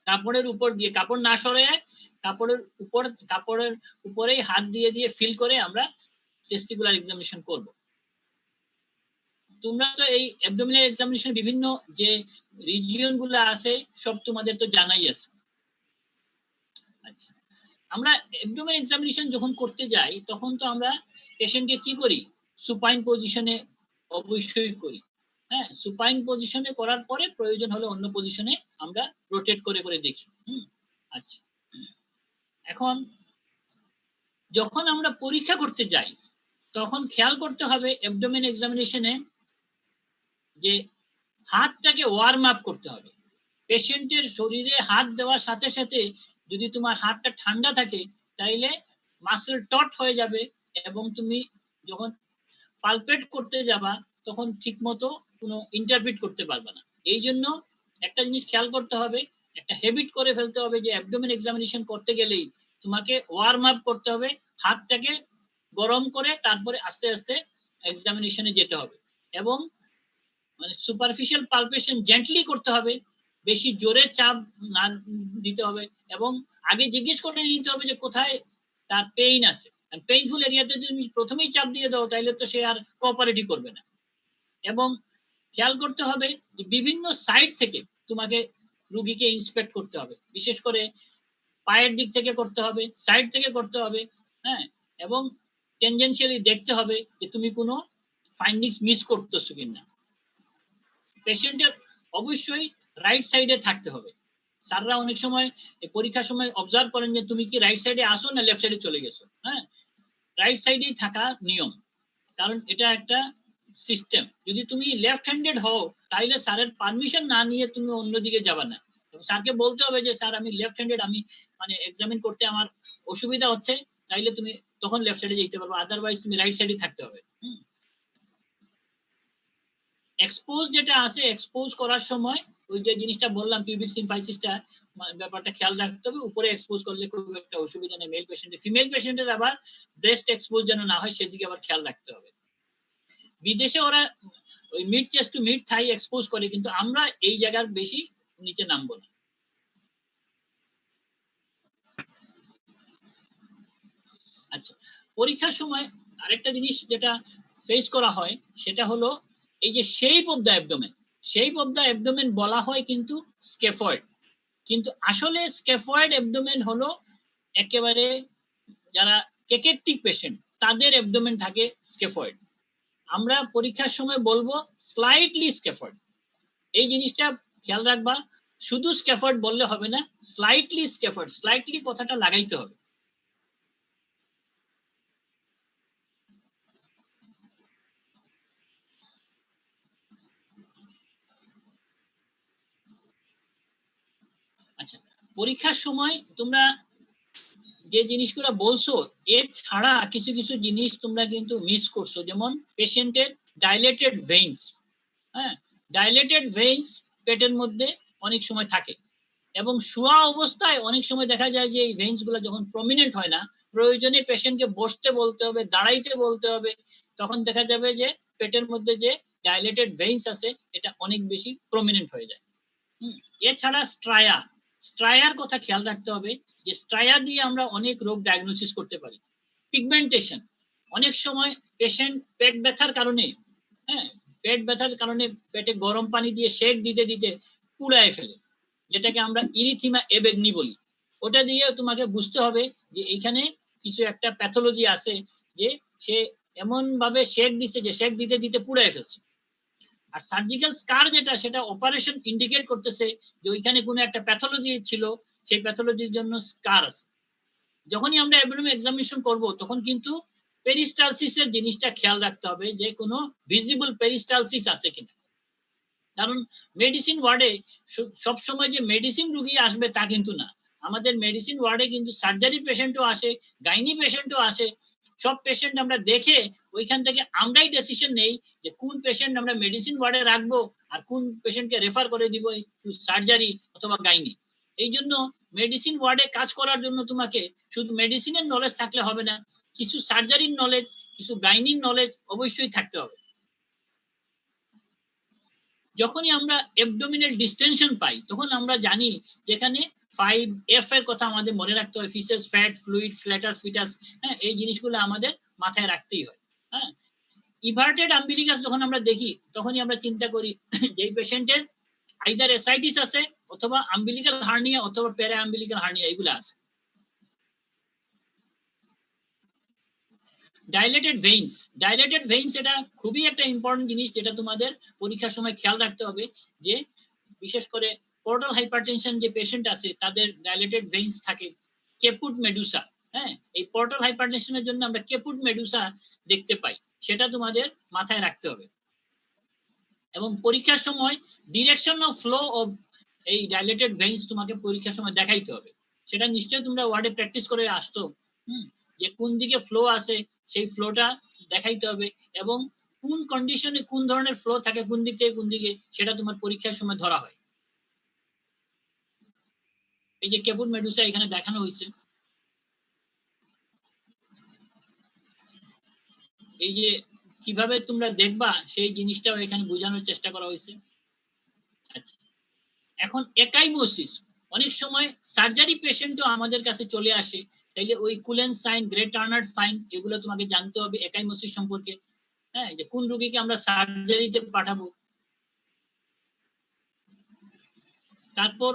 কাপড়ের উপর দিয়ে, কাপড় না সরে কাপড়ের উপরেই হাত দিয়ে দিয়ে ফিল করে আমরা টেস্টিকুলার এক্সামিনেশন করব। তোমরা তো এই অ্যাবডোমিনাল এক্সামিনেশন বিভিন্ন যে রিজিয়ন গুলো আছে সব তোমাদের তো জানাই আছে। আচ্ছা, আমরা অ্যাবডোমিনাল এক্সামিনেশন যখন করতে যাই তখন তো আমরা পেশেন্টকে কি করি, সুপাইন পজিশনে অবশ্যই করি। হ্যাঁ, সুপাইন পজিশনে করার পরে প্রয়োজন হলে অন্য পজিশনে আমরা রোটেট করে করে দেখি। আচ্ছা, এখন যখন আমরা পরীক্ষা করতে যাই তখন খেয়াল করতে হবে অ্যাবডোমেন এক্সামিনেশনে যে হাতটাকে ওয়ার্ম আপ করতে হবে। পেশেন্টের শরীরে হাত দেওয়ার সাথে সাথে যদি তোমার হাতটা ঠান্ডা থাকে তাইলে মাসল টট হয়ে যাবে এবং তুমি যখন পালপেট করতে যাবা তখন ঠিকমতো কোনো ইন্টারপ্রিট করতে পারবে না। এই জন্য একটা জিনিস খেয়াল করতে হবে, একটা হ্যাবিট করে ফেলতে হবে যে অ্যাবডোমেন এক্সামিনেশন করতে গেলেই তোমাকে ওয়ার্ম আপ করতে হবে, হাতটাকে গরম করে তারপরে আস্তে আস্তে এক্সামিনেশনে যেতে হবে এবং মানে সুপারফিশিয়াল পালপেশন জেন্টলি করতে হবে, বেশি জোরে চাপ না দিতে হবে এবং আগে জিজ্ঞেস করে নিতে হবে যে কোথায় তার পেইন আছে। পেইনফুল এরিয়াতে যদি তুমি প্রথমেই চাপ দিয়ে দাও তাহলে তো সে আর কোঅপারেটই করবে না। এবং খেয়াল করতে হবে যে বিভিন্ন সাইড থেকে তোমাকে রোগীকে ইন্সপেক্ট করতে হবে, বিশেষ করে পায়ের দিক থেকে করতে হবে, সাইড থেকে করতে হবে। হ্যাঁ, এবং টেনজেন্সিয়ালি দেখতে হবে যে তুমি কোনো ফাইন্ডিংস মিস করতেছো কিনা। পেশেন্টের অবশ্যই রাইট সাইডে থাকতে হবে। স্যাররা অনেক সময় পরীক্ষার সময় অবজার্ভ করেন যে তুমি কি রাইট সাইডে আসো না লেফট সাইডে চলে গেছো। হ্যাঁ, রাইট সাইডেই থাকা নিয়ম, কারণ এটা একটা সিস্টেম। যদি তুমি লেফট হ্যান্ডেড হও তাহলে স্যারের পারমিশন না নিয়ে তুমি অন্যদিকে যাবে না। স্যারকে বলতে হবে যে স্যার আমি লেফট হ্যান্ডেড, আমি মানে এক্সামিন করতে আমার অসুবিধা হচ্ছে, তাইলে তুমি তখন লেফট সাইডে যেতে পারবে, আদারওয়াইজ তুমি রাইট সাইডে থাকতে হবে। এক্সপোজ যেটা আছে, এক্সপোজ করার সময় ওই যে জিনিসটা বললাম পিউবিক সিম্ফাইসিসটা ব্যাপারটা খেয়াল রাখতে হবে। উপরে এক্সপোজ করলে খুব একটা অসুবিধা নেই মেল পেশেন্টের, ফিমেল পেশেন্টের আবার ব্রেস্ট এক্সপোজ যেন না হয় সেদিকে আবার খেয়াল রাখতে হবে। বিদেশে ওরা ওই মিড চেস্ট টু মিড থাই এক্সপোজ করে, কিন্তু আমরা এই জায়গার বেশি নিচে নামবো না। আচ্ছা, পরীক্ষার সময় আরেকটা জিনিস যেটা ফেস করা হয় সেটা হলো এই যে shape of the abdomen. Shape of the abdomen বলা হয় কিন্তু স্ক্যাফয়েড, কিন্তু আসলে স্ক্যাফয়েড অ্যাবডোমেন হলো একেবারে যারা কেকেটিক পেশেন্ট তাদের অ্যাবডোমেন থাকে স্ক্যাফয়েড। আমরা পরীক্ষার সময় বলবো স্লাইটলি স্ক্যাফয়েড। এই জিনিসটা খেয়াল রাখবা, শুধু স্ক্যাফয়েড বললে হবে না, স্লাইটলি স্ক্যাফয়েড, স্লাইটলি কথাটা লাগাইতে হবে। আচ্ছা, পরীক্ষার সময় তোমরা যে জিনিসগুলো বলছো এছাড়া কিছু কিছু জিনিস তোমরা কিন্তু মিস করছো, যেমন পেশেন্টের ডাইলেটেড ভেইনস। হ্যাঁ, ডাইলেটেড ভেইনস পেটের মধ্যে অনেক সময় থাকে এবং শোয়া অবস্থায় অনেক সময় দেখা যায় যে এই ভেইনস গুলো যখন প্রমিনেন্ট হয় না, প্রয়োজনে পেশেন্টকে বসতে বলতে হবে, দাঁড়াইতে বলতে হবে, তখন দেখা যাবে যে পেটের মধ্যে যে ডাইলেটেড ভেইনস আছে এটা অনেক বেশি প্রমিনেন্ট হয়ে যায়। এছাড়া স্ট্রায়ার কথা খেয়াল রাখতে হবে যে স্ট্রায়া দিয়ে আমরা অনেক রোগ ডায়াগনোসিস করতে পারি। পিগমেন্টেশন, অনেক সময় পেশেন্ট পেট ব্যথার কারণে, হ্যাঁ, পেট ব্যথার কারণে পেটে গরম পানি দিয়ে সেক দিতে দিতে পুড়ায় ফেলে, যেটাকে আমরা ইরিথিমা এবেগনি বলি। ওটা দিয়ে তোমাকে বুঝতে হবে যে এইখানে কিছু একটা প্যাথোলজি আছে, যে সে এমন ভাবে সেক দিচ্ছে যে সেক দিতে দিতে পুড়ায় ফেলছে। আর সার্জিক্যাল স্কার যেটা, সেটা অপারেশন ইন্ডিকেট করতেছে যে ওইখানে কোনো একটা প্যাথোলজি ছিল, সেই প্যাথোলজির জন্য স্কার আছে। যখনই আমরা অ্যাবডোমেন এক্সামিনেশন করব তখন কিন্তু পেরিস্টালসিসের জিনিসটা খেয়াল রাখতে হবে যে কোনো ভিজিবল পেরিস্টালসিস আছে কিনা। কারণ মেডিসিন ওয়ার্ডে সবসময় যে মেডিসিন রুগী আসবে তা কিন্তু না, আমাদের মেডিসিন ওয়ার্ডে কিন্তু সার্জারি পেশেন্টও আসে, গাইনি পেশেন্টও আসে। সব পেশেন্ট আমরা দেখে ওইখান থেকে আমরাই ডিসিশন নেই যে কোন পেশেন্ট আমরা মেডিসিন ওয়ার্ডে রাখবো আর কোন পেশেন্টকে রেফার করে দিব সার্জারি অথবা গাইনি। এই জন্য মেডিসিন ওয়ার্ডে কাজ করার জন্য তোমাকে শুধু মেডিসিনের নলেজ থাকলে হবে না, কিছু সার্জারির নলেজ, কিছু গাইনির নলেজ অবশ্যই থাকতে হবে। যখনই আমরা অ্যাবডোমিনাল ডিস্টেনশন পাই তখন আমরা জানি যেখানে 5F এর কথা আমাদের মনে রাখতে হয়, faeces, fat, fluid, flatus, foetus. হ্যাঁ, এই জিনিসগুলো আমাদের মাথায় রাখতেই হয়। হ্যাঁ, ইভার্টেড আম্বিলিকাস যখন আমরা দেখি তখনই আমরা চিন্তা করি যে পেশেন্টের আইদার এসাইটিস আছে অথবা আম্বিলিকাল হার্নিয়া অথবা প্যারা আম্বিলিকাল হার্নিয়া এগুলো আছে। ডাইলেটেড ভেইনস এটা খুবই একটা ইম্পর্টেন্ট জিনিস যেটা তোমাদের পরীক্ষার সময় খেয়াল রাখতে হবে, যে বিশেষ করে পোর্টাল হাইপারটেনশন যে পেশেন্ট আছে তাদের ডাইলেটেড ভেইনস থাকে। কেপুট মেডুসা, হ্যাঁ, এই পোর্টাল হাইপারটেনশনের জন্য আমরা কেপুট মেডুসা দেখতে পাই, সেটা তোমাদের মাথায় রাখতে হবে। এবং পরীক্ষার সময় ডিরেকশন অফ ফ্লো অফ এই ডাইলেটেড ভেইনস তোমাকে পরীক্ষার সময় দেখাইতে হবে। সেটা নিশ্চয়ই তোমরা ওয়ার্ডে প্র্যাকটিস করে আসতো, যে কোন দিকে ফ্লো আছে সেই ফ্লোটা দেখাইতে হবে, এবং কোন কন্ডিশনে কোন ধরনের ফ্লো থাকে কোন দিক থেকে কোন দিকে সেটা তোমার পরীক্ষার সময় ধরা হয়। এই যে কেপুট মেডুসা এখানে দেখানো হয়েছে, এই যে কিভাবে তোমরা দেখবা সেই জিনিসটাও এখানে বোঝানোর চেষ্টা করা হয়েছে। আচ্ছা, এখন একাইমোসিস, অনেক সময় সার্জারি পেশেন্টও আমাদের কাছে চলে আসে, তাইলে ওই Kulen sign, grey Turner sign এগুলো তোমাকে জানতে হবে একাইমোসিস সম্পর্কে। হ্যাঁ, যে কোন রোগীকে আমরা সার্জারিতে পাঠাবো। তারপর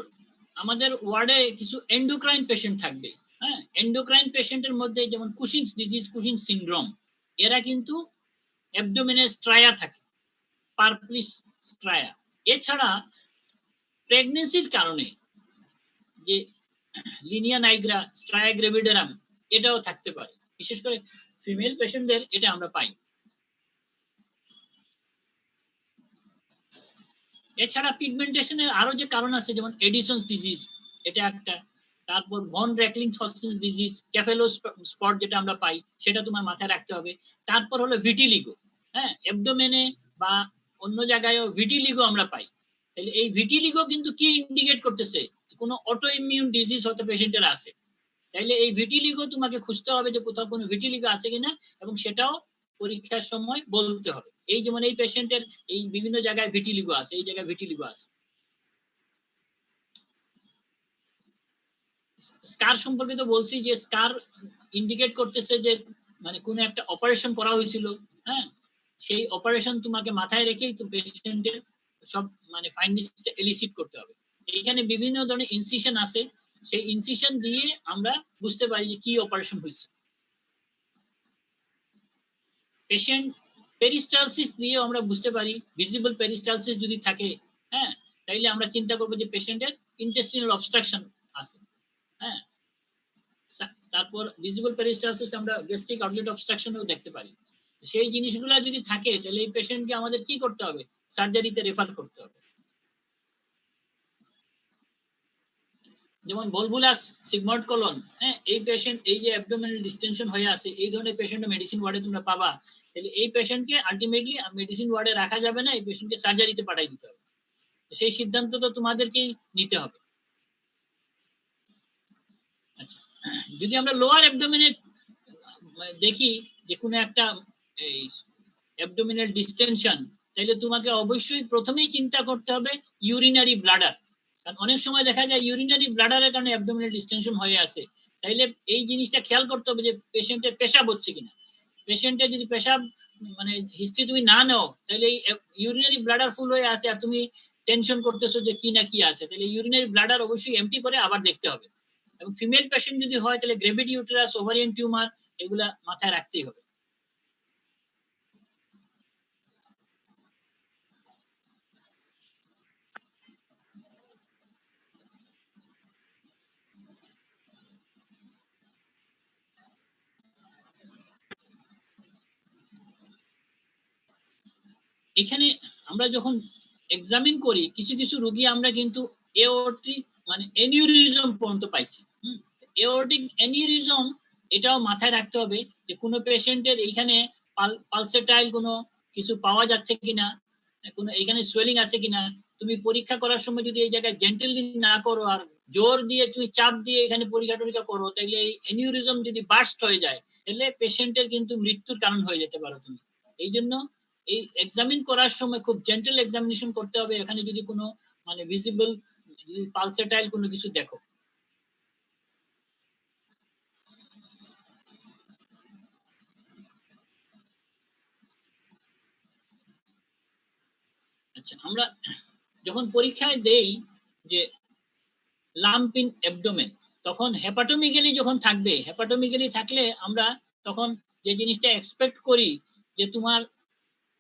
আমাদের ওয়ার্ডে কিছু এন্ডোক্রাইন পেশেন্ট থাকবে। হ্যাঁ, এন্ডোক্রাইন পেশেন্টের মধ্যে যেমন কুশিংস ডিজিজ, কুশিং সিনড্রোম, এরা কিন্তু অ্যাবডোমিনে স্ট্রায়া থাকে, পার্পলিশ স্ট্রায়া। এছাড়া প্রেগন্যান্সির কারণে যে লিনিয়া নাইগ্রা, স্ট্রায়া গ্রেভিডারাম এটাও থাকতে পারে, বিশেষ করে ফিমেল পেশেন্টদের এটা আমরা পাই। এছাড়া পিগমেন্টেশনের আরো যে কারণ আছে, যেমন এডিসনস ডিজিজ এটা একটা, তারপর ভন র্যাকলিং সসেজ ডিজিজ, ক্যাফেলো স্পট যেটা আমরা পাই সেটা তোমার মাথায় রাখতে হবে। তারপর হলো ভিটিলিগো, হ্যাঁ, অ্যাবডোমেনে বা অন্য জায়গায়ও ভিটিলিগো আমরা পাই। তাহলে এই ভিটিলিগো কিন্তু কি ইন্ডিকেট করতেছে, কোনো অটো ইমিউন ডিজিজ হয়তো পেশেন্টের আছে। তাইলে এই ভিটিলিগো তোমাকে খুঁজতে হবে যে কোথাও কোনো ভিটিলিগো আছে কিনা, এবং সেটাও পরীক্ষার সময় বলতে হবে। এই যেমন এই পেশেন্টের এই বিভিন্ন জায়গায় ভিটিলিগো আছে, এই জায়গায় ভিটিলিগো আছে। স্কার সম্পর্কে তো বলছি যে স্কার ইন্ডিকেট করতেছে যে মানে কোনো একটা অপারেশন করা হয়েছিল। হ্যাঁ, সেই অপারেশন তোমাকে মাথায় রেখেই তো পেশেন্টের সব মানে ফাইন্ডিংসটা এলিসিট করতে হবে। এইখানে বিভিন্ন ধরনের ইনসিশন আছে, সেই ইনসিশন দিয়ে আমরা বুঝতে পারি যে কি অপারেশন হয়েছে। পেশেন্ট পেরিস্টালসিস দিয়ে আমরা বুঝতে পারি, ভিজিবল পেরিস্টালসিস যদি থাকে, হ্যাঁ, তাইলে আমরা চিন্তা করবো যে পেশেন্টের ইন্টেস্টিনাল অবস্ট্রাকশন আছে। হ্যাঁ, তারপর ভিজিবল পেরিস্টালসিস আমরা গ্যাস্ট্রিক আউটলেট অবস্ট্রাকশনও দেখতে পারি। সেই জিনিসগুলো যদি থাকে তাহলে এই পেশেন্টকে আমাদের কি করতে হবে, সার্জারিতে রেফার করতে হবে। যেমন ভলভুলাস সিগময়েড কোলন, হ্যাঁ, এই পেশেন্ট এই যে অ্যাবডোমিনাল ডিস্টেনশন হয়ে আছে এই ধরনের পেশেন্ট মেডিসিন ওয়ার্ডে তোমরা পাবা। তাহলে এই পেশেন্টকে আলটিমেটলি মেডিসিন ওয়ার্ডে রাখা যাবে না, এই পেশেন্টকে সার্জারিতে পাঠাই দিতে হবে। সেই সিদ্ধান্ত তো তোমাদেরকেই নিতে হবে। আচ্ছা, যদি আমরা লোয়ার অ্যাবডোমিনে দেখি যে কোনো একটা এই অ্যাবডোমিনাল ডিস্টেনশন, তাহলে তোমাকে অবশ্যই প্রথমেই চিন্তা করতে হবে ইউরিনারি ব্লাডার। কারণ অনেক সময় দেখা যায় ইউরিনারি ব্লাডারের কারণে অ্যাবডোমিনাল ডিস্টেনশন হয়ে আছে। তাইলে এই জিনিসটা খেয়াল করতে হবে যে পেশেন্টের পেশাব হচ্ছে কিনা। পেশেন্টের যদি পেশাব মানে হিস্ট্রি তুমি না নাও, তাহলে ইউরিনারি ব্লাডার ফুল হয়ে আছে আর তুমি টেনশন করতেছো যে কি না কি আছে, তাহলে ইউরিনারি ব্লাডার অবশ্যই এমটি করে আবার দেখতে হবে। এবং ফিমেল পেশেন্ট যদি হয় তাহলে গ্রেভিড ইউটেরাস, ওভারিয়ান টিউমার এগুলা মাথায় রাখতেই হবে। এখানে আমরা যখন এক্সামিন করি কিছু কিছু রোগী আমরা কিন্তু এওর্টিক মানে এনিউরিজম পর্যন্ত পাইছি। এওর্টিক এনিউরিজম এটাও মাথায় রাখতে হবে যে কোনো পেশেন্টের এইখানে পালসেটাইল কোনো কিছু পাওয়া যাচ্ছে কিনা, কোনো এইখানে সোয়েলিং আছে কিনা। তুমি পরীক্ষা করার সময় যদি এই জায়গায় জেন্টেলি না করো আর জোর দিয়ে তুমি চাপ দিয়ে এখানে পরীক্ষা টরীক্ষা করো, তাইলে এই এনিউরিজম যদি বার্স্ট হয়ে যায় তাহলে পেশেন্টের কিন্তু মৃত্যুর কারণ হয়ে যেতে পারো তুমি। এই জন্য এই এক্সামিন করার সময় খুব জেন্টাল এক্সামিনেশন করতে হবে, এখানে যদি কোনো মানে ভিজিবল যদি পালসেটাইল কোনো কিছু দেখো। আচ্ছা, আমরা যখন পরীক্ষায় দেই যে লাম্প ইন অ্যাবডোমেন, তখন হেপাটোমিক্যালি যখন থাকবে, হেপাটোমিক্যালি থাকলে আমরা তখন যে জিনিসটা এক্সপেক্ট করি যে তোমার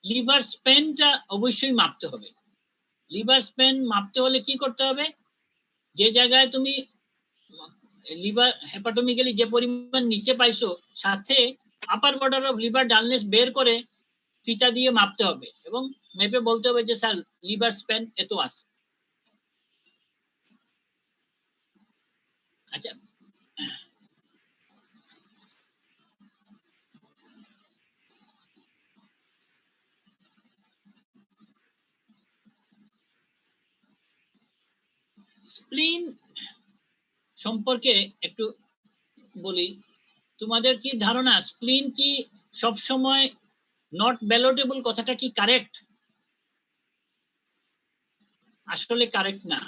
লিভার স্পেনটা অবশ্যই মাপতে হবে। লিভার স্পেন মাপতে হলে কি করতে হবে, যে জায়গায় তুমি লিভার হেপাটোমিক্যালি যে পরিমাণ নিচে পাইছো সাথে upper border of liver dullness বের করে ফিতা দিয়ে মাপতে হবে এবং মেপে বলতে হবে যে স্যার লিভার স্পেন এত আছে। আচ্ছা, স্প্লিন সম্পর্কে একটু বলি। তোমাদের কি ধারণা স্প্লিন কি সব সময় নট ব্যালটেবল, কথাটা কি কারেক্ট? আসলে কারেক্ট না।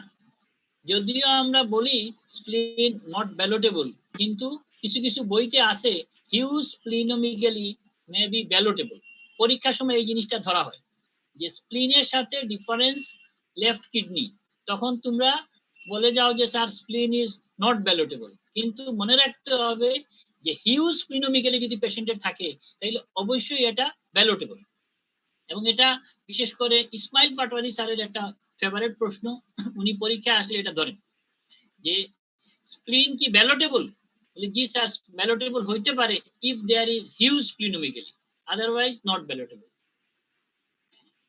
যদিও আমরা বলি স্প্লিন নট ব্যালটেবল, কিন্তু কিছু কিছু বইতে আছে হিউজ স্প্লিনোমিক্যালি মে বি ব্যালটেবল। পরীক্ষার সময় এই জিনিসটা ধরা হয় যে স্প্লিনের সাথে ডিফারেন্স লেফট কিডনি, তখন তোমরা বলে যাও যে স্যার স্প্লিন ইজ নট ব্যালটেবল, কিন্তু মনে রাখতে হবে যে হিউজ স্প্লিনোমিক্যালি যদি পেশেন্টের থাকে তাহলে অবশ্যই এটা ব্যালটেবল। এবং এটা বিশেষ করে ইসমাইল পাটোয়ারি স্যারের একটা ফেভারিট প্রশ্ন, উনি পরীক্ষায় আসলে এটা ধরেন যে স্প্লিন কি ব্যালটেবল, জি স্যার ব্যালটেবল হইতে পারে if there is huge স্প্লিনোমিক্যালি, otherwise not ব্যালটেবল।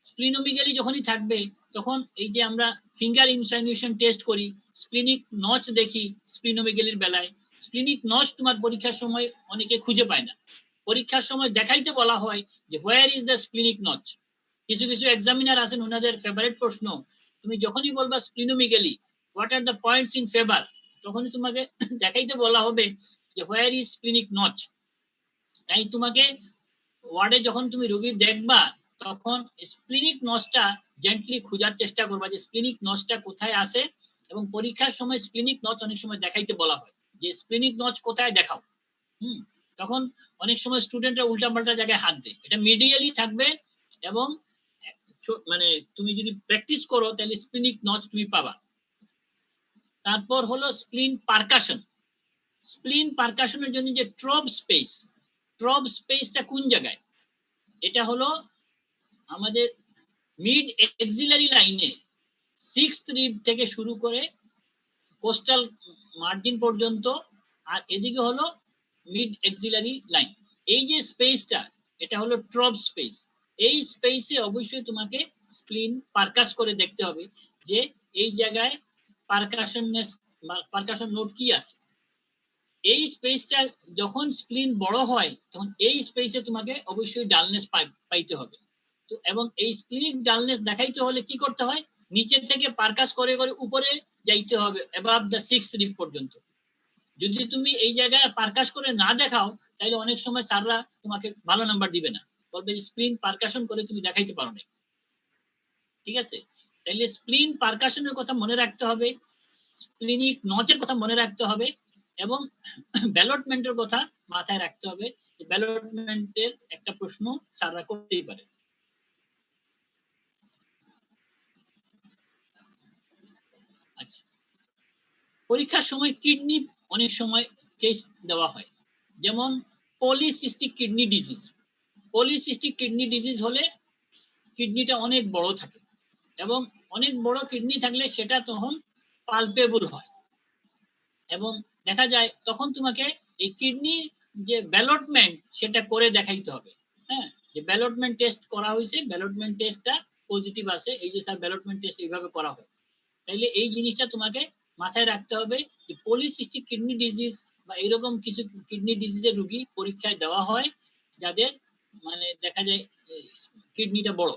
স্প্লিনোমিক্যালি যখনই থাকবে তখন এই যে আমরা ফিঙ্গার ইনসাইনুয়েশন টেস্ট করি, স্প্লিনিক নচ দেখি স্প্লিনোমিক্যালির বেলায়, স্প্লিনিক নচ তোমার পরীক্ষার সময় অনেকে খুঁজে পায় না। পরীক্ষার সময় দেখাইতে বলা হয় যে where is the splenic notch. কিছু কিছু এক্সামিনার আছেন ওনাদের ফেভারিট প্রশ্ন, তুমি যখনই বলবা splenomegaly what are the points in favour, তখনই তোমাকে দেখাইতে বলা হবে যে হোয়ার ইজ স্প্লিনিক নচ। তাই তোমাকে ওয়ার্ডে যখন তুমি রোগী দেখবা তখন স্প্লিনিক নচটা জেন্টলি খোঁজার চেষ্টা করবা যে স্প্লিনিক নচটা কোথায় আছে, এবং পরীক্ষার সময় স্প্লিনিক নচ অনেক সময় দেখাইতে বলা হয় যে স্প্লিনিক নচ কোথায় দেখাও। তখন অনেক সময় স্টুডেন্টরা উল্টাপাল্টা জায়গায় হাত দেয়, এটা মিডিয়ালি থাকবে এবং মানে তুমি যদি প্র্যাকটিস করো তাহলে স্প্লিনিক নচ তুমি পাবা। তারপর হলো স্প্লিন পারকাশন। স্প্লিন পারকাশনের জন্য যে ট্রব স্পেসটা কোন জায়গায়, এটা হলো আমাদের মিড এক্সিলারি লাইনে 6th রিব থেকে শুরু করে কোস্টাল মার্জিন পর্যন্ত, আর এদিকে হলো মিড এক্সিলারি লাইন। এই যে স্পেসটা এটা হলো ট্রব স্পেস। এই স্পেসে অবশ্যই তোমাকে স্প্লিন পারকাস করে দেখতে হবে যে এই জায়গায় পারকাশন নোড কি আছে। এই স্পেসটা যখন স্প্লিন বড় হয় তখন এই স্পেসে তোমাকে অবশ্যই ডালনেস পাইতে হবে। তো এবং এই স্প্লিনিক ডালনেস দেখাইতে হলে কি করতে হয়, নিচে থেকে পারকাস করে করে উপরে যাইতে হবে অ্যাবাভ দ্য 6th রিব পর্যন্ত। যদি তুমি এই জায়গায় পারকাস করে না দেখাও তাহলে অনেক সময় স্যাররা তোমাকে ভালো নাম্বার দিবে না, বলবে যে স্প্লিন পারকাশন করে তুমি দেখাইতে পারো না। ঠিক আছে, তাহলে স্প্লিন পারকাশনের কথা মনে রাখতে হবে, স্প্লিনিক নচের কথা মনে রাখতে হবে এবং ব্যালটমেন্টের কথা মাথায় রাখতে হবে। ব্যালটমেন্টের একটা প্রশ্ন স্যাররা করতেই পারে। আচ্ছা, পরীক্ষার সময় কিডনি অনেক সময় কেস দেওয়া হয়, যেমন polycystic kidney disease. Polycystic kidney disease হলে কিডনিটা অনেক বড় থাকে এবং অনেক বড় কিডনি থাকলে সেটা তখন পালপেবল হয় এবং দেখা যায় তখন তোমাকে এই কিডনি যে ব্যালটমেন্ট সেটা করে দেখাইতে হবে। হ্যাঁ, যে ব্যালটমেন্ট টেস্ট করা হয়েছে, ব্যালটমেন্ট টেস্টটা পজিটিভ আছে, এই যে স্যার ব্যালটমেন্ট টেস্ট এইভাবে করা হয়। তাইলে এই জিনিসটা তোমাকে মাথায় রাখতে হবে যে পলিসিস্টিক কিডনি ডিজিজ বা এরকম কিছু কিডনি ডিজিজের রোগী পরীক্ষায় দেওয়া হয় যাদের মানে দেখা যায় কিডনিটা বড়।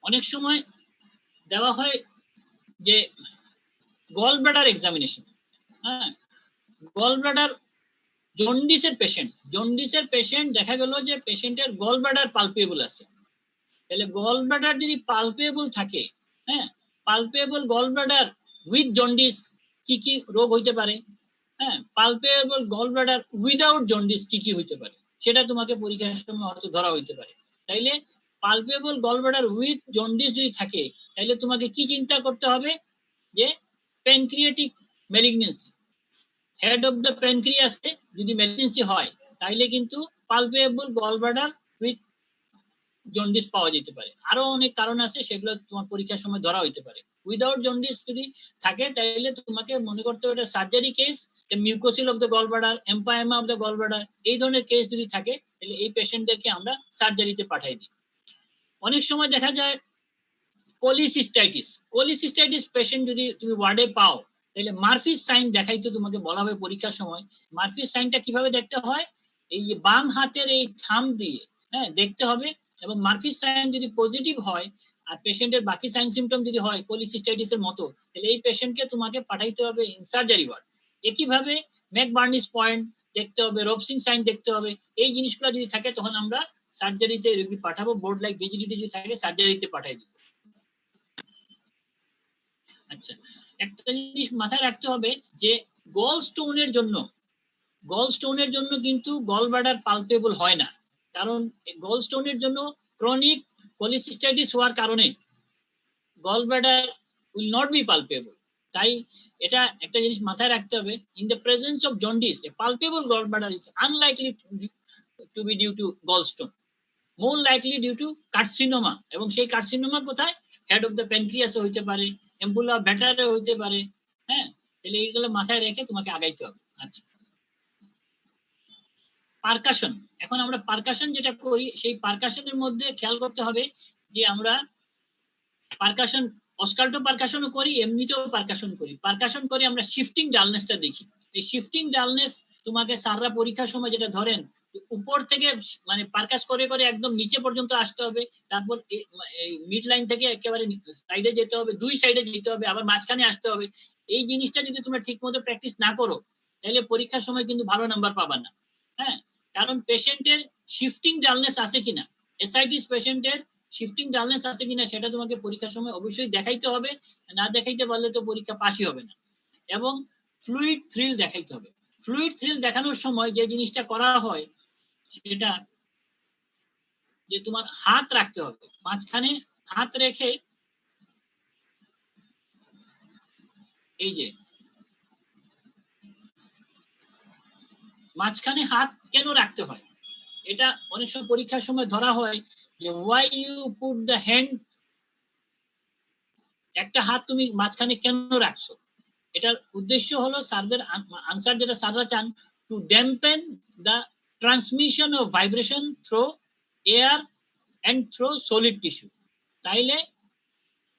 অনেক সময় দেওয়া হয় যে গল ব্লাডার এক্সামিনেশন। হ্যাঁ, গল ব্লাডার জন্ডিসের পেশেন্ট দেখা গেল যে পেশেন্টের গল ব্লাডার পালপেবল আছে। তাহলে গল ব্লাডার যদি পালপেবল থাকে, হ্যাঁ, palpable gall bladder with jaundice কি কি রোগ হইতে পারে, হ্যাঁ, palpable gall bladder without jaundice কি কি হইতে পারে, সেটা তোমাকে পরীক্ষার সময় হয়তো ধরা হইতে পারে। তাইলে palpable gall bladder with jaundice যদি থাকে, তাহলে তোমাকে কি চিন্তা করতে হবে যে pancreatic malignancy, head of the প্যানক্রিয়াসে যদি ম্যালিগনেন্সি হয়, তাইলে কিন্তু palpable gall bladder with jaundice পাওয়া যেতে পারে। আরো অনেক কারণ আছে, সেগুলো তোমার পরীক্ষার সময় ধরা হইতে পারে। উইদাউট জন্ডিস যদি থাকে, তাহলে তোমাকে মনে করতে হবে surgery case, mucocele of the gall bladder, empyema of the gall bladder, এই ধরনের কেস যদি থাকে, তাহলে এই পেশেন্টদেরকে আমরা সার্জারিতে পাঠাই দিই। অনেক সময় দেখা যায় কোলিসিস্টাইটিস পেশেন্ট যদি তুমি ওয়ার্ডে পাও, তাহলে মার্ফিস সাইন দেখাইতে তোমাকে বলা হবে পরীক্ষার সময়। মার্ফিস সাইনটা কিভাবে দেখতে হয়, এই যে বাম হাতের এই থাম্ব দিয়ে, হ্যাঁ, দেখতে হবে। এবং মার্ফিস সাইন যদি পজিটিভ হয় আর পেশেন্টের বাকি সাইন সিমটম যদি হয় কোলিসিস্টাইটিসের মতো, তাহলে এই পেশেন্টকে তোমাকে পাঠাইতে হবে ইন সার্জারি ওয়ার্ড। একইভাবে ম্যাকবার্নিস পয়েন্ট দেখতে হবে, রবসিং সাইন দেখতে হবে। এই জিনিসগুলো যদি থাকে, তখন আমরা সার্জারিতে রোগী পাঠাবো। বোর্ড লাইক ভিজিডিটি যদি থাকে, সার্জারিতে পাঠাই দিব। আচ্ছা, একটা জিনিস মাথায় রাখতে হবে যে গল স্টোনের জন্য কিন্তু গল ব্লাডার পালপেবল হয় না। কারণ গল স্টোনের জন্য ক্রনিক কোলিসিস্টাইটিস হওয়ার কারণে gall bladder will not be palpable. তাই এটা একটা জিনিস মাথায় রাখতে হবে, in the presence of jaundice a palpable gall bladder is unlikely to be due to gall stone, more likely due to carcinoma. এবং সেই কার্সিনোমা কোথায়, হেড অফ দ্য প্যানক্রিয়াসে হইতে পারে, এম্বুলা ব্যাটারে হইতে পারে। হ্যাঁ, তাহলে এইগুলো মাথায় রেখে তোমাকে আগাইতে হবে। আচ্ছা, পারকাশন। এখন আমরা পারকাশন যেটা করি, সেই পারকাশনের মধ্যে খেয়াল করতে হবে যে আমরা পারকাশন অস্কাল্টো পারকাশনও করি, এমনিতেও পারকাশন করি। পারকাশন করে আমরা শিফটিং ডালনেসটা দেখি। এই শিফটিং ডালনেস তোমাকে স্যাররা পরীক্ষার সময় যেটা ধরেন, উপর থেকে মানে পারকাশ করে করে একদম নিচে পর্যন্ত আসতে হবে, তারপর মিড লাইন থেকে একেবারে সাইডে যেতে হবে, দুই সাইডে যেতে হবে, আবার মাঝখানে আসতে হবে। এই জিনিসটা যদি তোমরা ঠিক মতো প্র্যাকটিস না করো, তাহলে পরীক্ষার সময় কিন্তু ভালো নাম্বার পাবা না। হ্যাঁ, কারণ পেশেন্টের শিফটিং ডালনেস আছে কিনা, এসআইটিস পেশেন্টের শিফটিং ডালনেস আছে কিনা, সেটা তোমাকে পরীক্ষার সময় অবশ্যই দেখাইতে হবে। না দেখাইতে পারলে তো পরীক্ষা পাসই হবে না। এবং ফ্লুইড থ্রিল দেখাইতে হবে। ফ্লুইড থ্রিল দেখানোর সময় যে জিনিসটা করা হয়, সেটা যে তোমার হাত রাখতে হবে, মাঝখানে হাত রেখে, এই যে মাঝখানে হাত কেন রাখতে হয়, এটা অনেক সময় পরীক্ষার সময় ধরা হয় যে why you put the hand, একটা হাত তুমি মাঝখানে কেন রাখছো। এটার উদ্দেশ্য হলো স্যারদের আনসার যেটা স্যাররা চান, to dampen the transmission of vibration through air and through solid tissue. তাইলে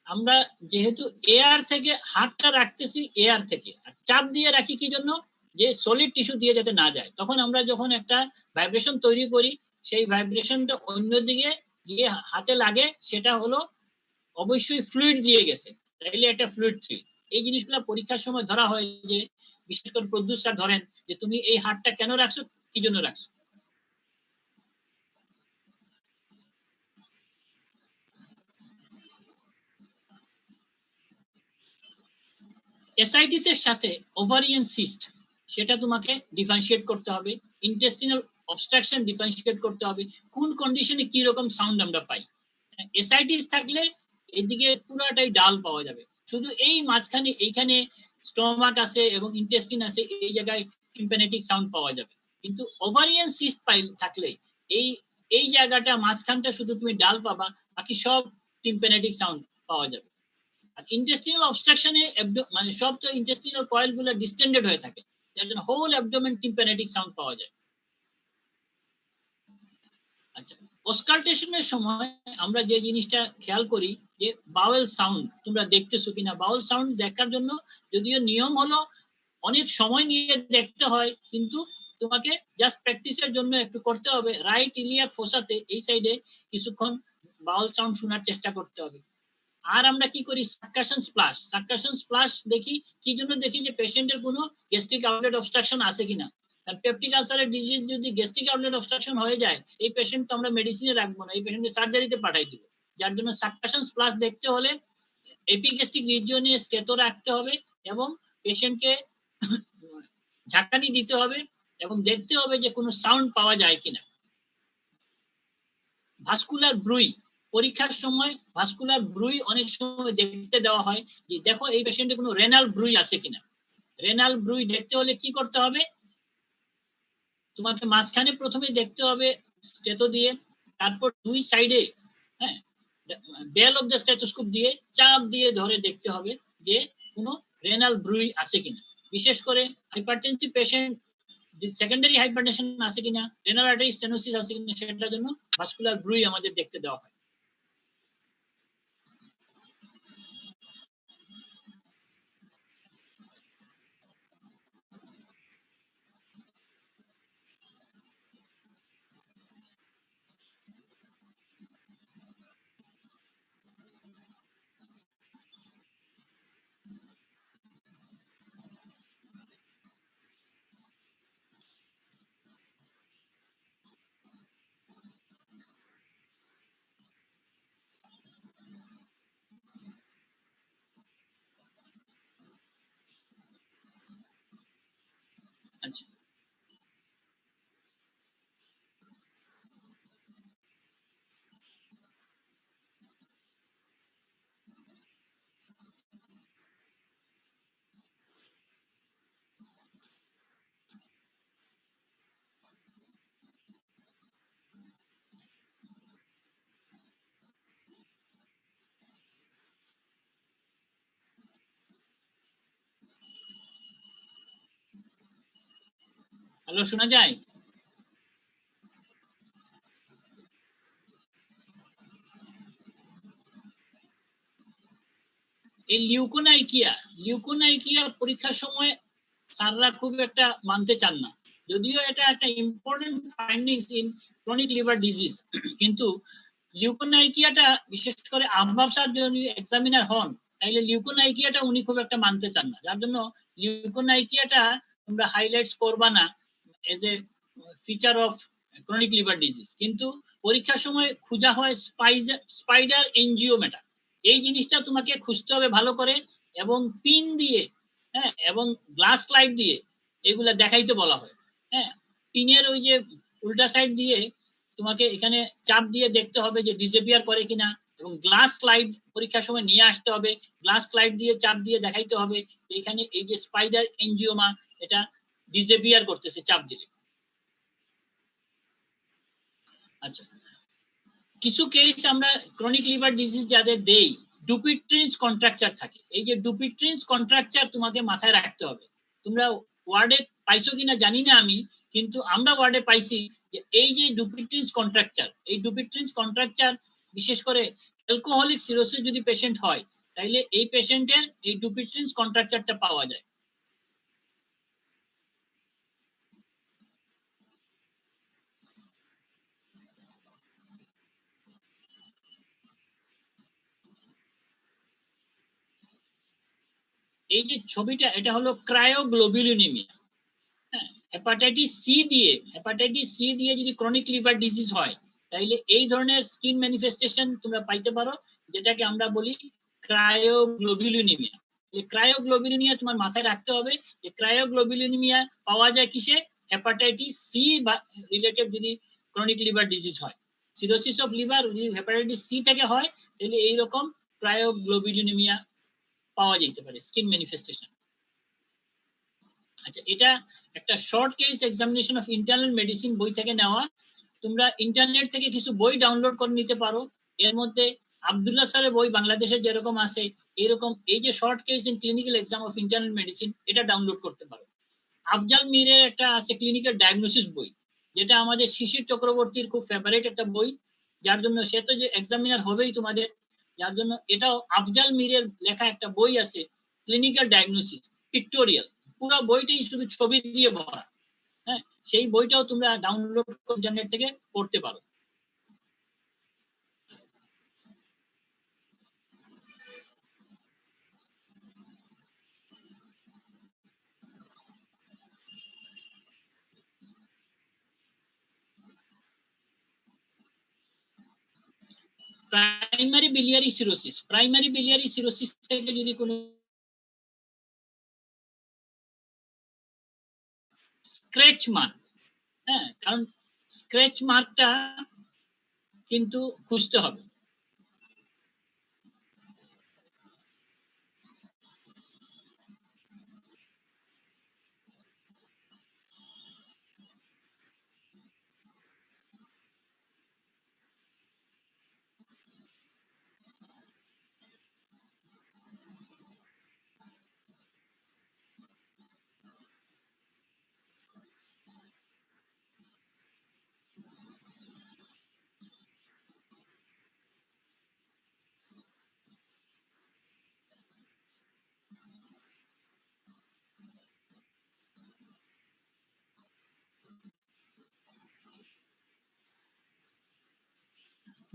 আমরা যেহেতু এয়ার থেকে হাতটা রাখতেছি, এয়ার থেকে আর চাপ দিয়ে রাখি কি জন্য, যে সলিড টিস্যু দিয়ে যাতে না যায়। তখন আমরা যখন একটা ভাইব্রেশন তৈরি করি, সেই ভাইব্রেশনটা অন্যদিকে গিয়ে হাতে লাগে, সেটা হলো অবশ্যই ফ্লুইড দিয়ে গেছে, তাইলে এটা ফ্লুইড থ্রিল। এই জিনিসগুলো পরীক্ষার সময় ধরা হয়, যে বিশেষ করে প্রদ্যুৎ স্যার ধরেন যে তুমি এই হাতটা কেন রাখছো, কি জন্য রাখছো। এসআইটিস এর সাথে ওভারিয়ান সিস্ট, সেটা তোমাকে ডিফারেন্সিয়েট করতে হবে। ইন্টেস্টিনাল অবস্ট্রাকশন ডিফারেন্সিয়েট করতে হবে, কোন কন্ডিশনে কি রকম সাউন্ড আমরা পাই। এসআইটিস থাকলে এদিকে পুরাটাই ডাল পাওয়া যাবে, শুধু এই মাঝখানে এইখানে স্টমাক আছে এবং ইন্টেস্টিন আছে, এই জায়গায় টিম্প্যানেটিক সাউন্ড পাওয়া যাবে। কিন্তু ওভারিয়ান সিস্ট থাকলে এই এই জায়গাটা মাঝখানটা শুধু তুমি ডাল পাবা, বাকি সব টিম্প্যানেটিক সাউন্ড পাওয়া যাবে। আর ইন্টেস্টিনাল অবস্ট্রাকশনে মানে সব তো ইন্টেস্টিনাল কয়েল গুলো ডিস্টেন্ডেড হয়ে থাকে, যার জন্য হোল অ্যাবডোমেন টিম্প্যানেটিক সাউন্ড পাওয়া যায়। আচ্ছা, অস্কাল্টেশনের সময় আমরা যে জিনিসটা খেয়াল করি, যে বাউল সাউন্ড তোমরা দেখতেছো কিনা। বাউল সাউন্ড দেখার জন্য যদিও নিয়ম হলো অনেক সময় নিয়ে দেখতে হয়, কিন্তু তোমাকে জাস্ট প্র্যাকটিসের জন্য একটু করতে হবে। রাইট ইলিয়াক ফোসাতে এই সাইডে কিছুক্ষণ বাউল সাউন্ড শোনার চেষ্টা করতে হবে। আর আমরা কি করি, সাকশন স্প্লাশ দেখি, কি জন্য দেখি যে পেশেন্টের কোনো গ্যাস্ট্রিক আউটলেট অবস্ট্রাকশন আছে কিনা। আর পেপটিক আলসারের ডিজিজ যদি গ্যাস্ট্রিক আউটলেট অবস্ট্রাকশন হয়ে যায়, এই পেশেন্ট তো আমরা মেডিসিনে রাখবো না, এই পেশেন্টকে সার্জারিতে পাঠাই দিব। যার জন্য সাকশন স্প্লাশ দেখতে হলে এপিগ্যাস্ট্রিক রিজিয়নে স্টেটো রাখতে হবে এবং পেশেন্টকে ঝাঁকানি দিতে হবে এবং দেখতে হবে যে কোনো সাউন্ড পাওয়া যায় কিনা। ভাস্কুলার ব্রুই, পরীক্ষার সময় ভাস্কুলার ব্রুই অনেক সময় দেখতে দেওয়া হয় যে দেখো এই পেশেন্টে কোনো রেনাল ব্রুই আছে কিনা। রেনাল ব্রুই দেখতে হলে কি করতে হবে, তোমাকে মাঝখানে প্রথমে দেখতে হবে স্টেটো দিয়ে, তারপর দুই সাইডে হ্যাঁ বেল অফ দ্য স্টেথোস্কোপ দিয়ে চাপ দিয়ে ধরে দেখতে হবে যে কোনো রেনাল ব্রুই আছে কিনা। বিশেষ করে হাইপারটেনসিভ পেশেন্ট সেকেন্ডারি হাইপারটেনশন আছে কিনা, রেনাল আর্টারি স্টেনোসিস আছে কিনা, সেটার জন্য ভাস্কুলার ব্রুই আমাদের দেখতে দেওয়া হয়। আচ্ছা, হ্যালো, শোনা যায়? এই লিউকোনাইকিয়া পরীক্ষার সময় স্যাররা খুব একটা মানতে চান না, যদিও এটা একটা important findings in chronic liver disease, কিন্তু লিউকোনাইকিয়াটা বিশেষ করে আহবাব স্যার যদি এক্সামিনার হন তাইলে লিউকোনাইকিয়াটা উনি খুব একটা মানতে চান না, যার জন্য লিউকোনাইকিয়াটা তোমরা হাইলাইটস করবা না as a feature of chronic liver disease. কিন্তু পরীক্ষার সময় খোঁজা হয় স্পাইডার এনজিওমেটা, এই জিনিসটা তোমাকে খুঁজতে হবে ভালো করে এবং পিন দিয়ে হ্যাঁ এবং গ্লাস লাইট দিয়ে এগুলা দেখাইতে বলা হয়। হ্যাঁ, পিনের ওই যে উল্টা সাইড দিয়ে তোমাকে এখানে চাপ দিয়ে দেখতে হবে যে ডিসঅ্যাপিয়ার করে কিনা, এবং গ্লাস লাইট পরীক্ষার সময় নিয়ে আসতে হবে, গ্লাস লাইট দিয়ে চাপ দিয়ে দেখাইতে হবে এখানে এই যে স্পাইডার এনজিওমা এটা ডিসঅ্যাপিয়ার করতেছে চাপ দিলে। আচ্ছা, কিছু কেস আমরা ক্রনিক লিভার ডিজিজ যাদের দেই ডুপিট্রিন্স কন্ট্রাকচার থাকে, এই যে ডুপিট্রিন্স কন্ট্রাকচার তোমাকে মাথায় রাখতে হবে। তোমরা ওয়ার্ডে পাইছো কিনা জানি না আমি, কিন্তু আমরা ওয়ার্ডে পাইছি যে এই যে ডুপিট্রিন্স কন্ট্রাকচার, এই ডুপিট্রিন্স কন্ট্রাকচার বিশেষ করে অ্যালকোহলিক সিরোসিস যদি পেশেন্ট হয় তাইলে এই পেশেন্টের এই ডুপিট্রিন্স কন্ট্রাকচারটা পাওয়া যায়। এই যে ছবিটা এটা হলো ক্রায়োগ্লোবুলিনিমিয়া। হ্যাঁ, হেপাটাইটিস সি দিয়ে যদি ক্রনিক লিভার ডিজিজ হয় তাইলে এই ধরনের স্কিন ম্যানিফেস্টেশন তোমরা পাইতে পারো, যেটাকে আমরা বলি ক্রায়োগ্লোবুলিনিমিয়া। এই ক্রায়োগ্লোবুলিনিমিয়া তোমার মাথায় রাখতে হবে যে ক্রায়োগ্লোবুলিনিমিয়া পাওয়া যায় কিসে, হেপাটাইটিস সি বা রিলেটেড যদি ক্রনিক লিভার ডিজিজ হয়, সিরোসিস অফ লিভার যদি হেপাটাইটিস সি থেকে হয় তাহলে এইরকম ক্রায়োগ্লোবুলিনিমিয়া পাওয়া যেতে পারে স্কিন ম্যানিফেস্টেশন। আচ্ছা, এটা একটা short case examination of internal medicine বই থেকে নেওয়া, তোমরা ইন্টারনেট থেকে কিছু বই ডাউনলোড করে নিতে পারো। এর মধ্যে আব্দুল্লাহ স্যারের বই বাংলাদেশের যেরকম আছে এরকম এই যে short case in clinical exam of internal medicine এটা ডাউনলোড করতে পারো। আফজাল মীরের একটা আছে ক্লিনিক্যাল ডায়াগনোসিস বই, যেটা আমাদের শিশির চক্রবর্তীর খুব ফেভারিট একটা বই, যার জন্য সে তো যে এক্সামিনার হবেই তোমাদের, যার জন্য এটাও আফজাল মীরের লেখা একটা বই আছে ক্লিনিক্যাল ডায়াগনোসিস পিক্টোরিয়াল, পুরো বইটাই শুধু ছবি দিয়ে ভরা। হ্যাঁ, সেই বইটাও তোমরা ডাউনলোড ইন্টারনেট থেকে পড়তে পারো। প্রাইমারি বিলিয়ারি সিরোসিস থেকে যদি কোনো স্ক্র্যাচ মার্ক, হ্যাঁ, কারণ স্ক্র্যাচ মার্কটা কিন্তু খুঁজতে হবে।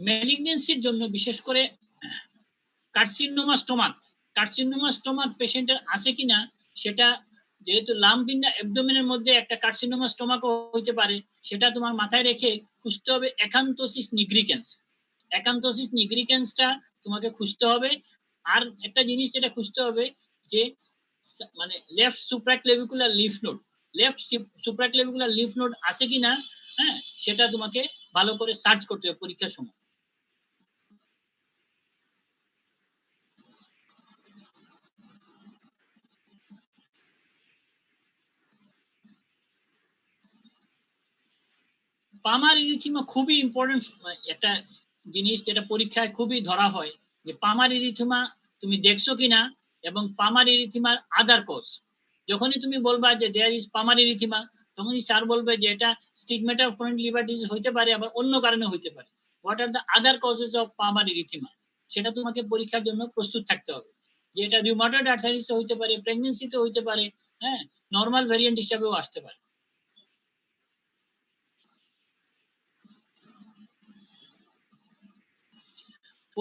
ম্যালিগনেন্সির জন্য বিশেষ করে কার্সিনোমা স্টোমাক পেশেন্টের আছে কিনা, সেটা যেহেতু লাম্প ইন দ্য অ্যাবডোমেনের মধ্যে একটা কার্সিনোমা স্টোমাকও হইতে পারে, সেটা তোমার মাথায় রেখে খুঁজতে হবে অ্যাকান্থোসিস নিগ্রিকেন্সটা তোমাকে খুঁজতে হবে। আর একটা জিনিস যেটা খুঁজতে হবে যে মানে লেফট সুপ্রাক্লেভিকুলার লিফ নোড আছে কিনা, হ্যাঁ, সেটা তোমাকে ভালো করে সার্চ করতে হবে পরীক্ষার সময়। পামার ইরিথিমা খুবই ইম্পর্টেন্ট একটা জিনিস, যেটা পরীক্ষায় খুবই ধরা হয়, যে পামার ইরিথিমা তুমি দেখছো কিনা এবং পামার ইরিথিমার আদার কজ। যখনই তুমি বলবা যে দেয়ার ইজ পামার ইরিথিমা, তখনই স্যার বলবে যে এটা stigmata of chronic liver disease হইতে পারে, আবার অন্য কারণে হইতে পারে। What are the other causes of palmar erythema, সেটা তোমাকে পরীক্ষার জন্য প্রস্তুত থাকতে হবে। যে এটা রিউমাটয়েড আর্থারাইটিস হইতে পারে, প্রেগন্যান্সিতে হইতে পারে, হ্যাঁ, নরমাল ভ্যারিয়েন্ট হিসাবেও আসতে পারে।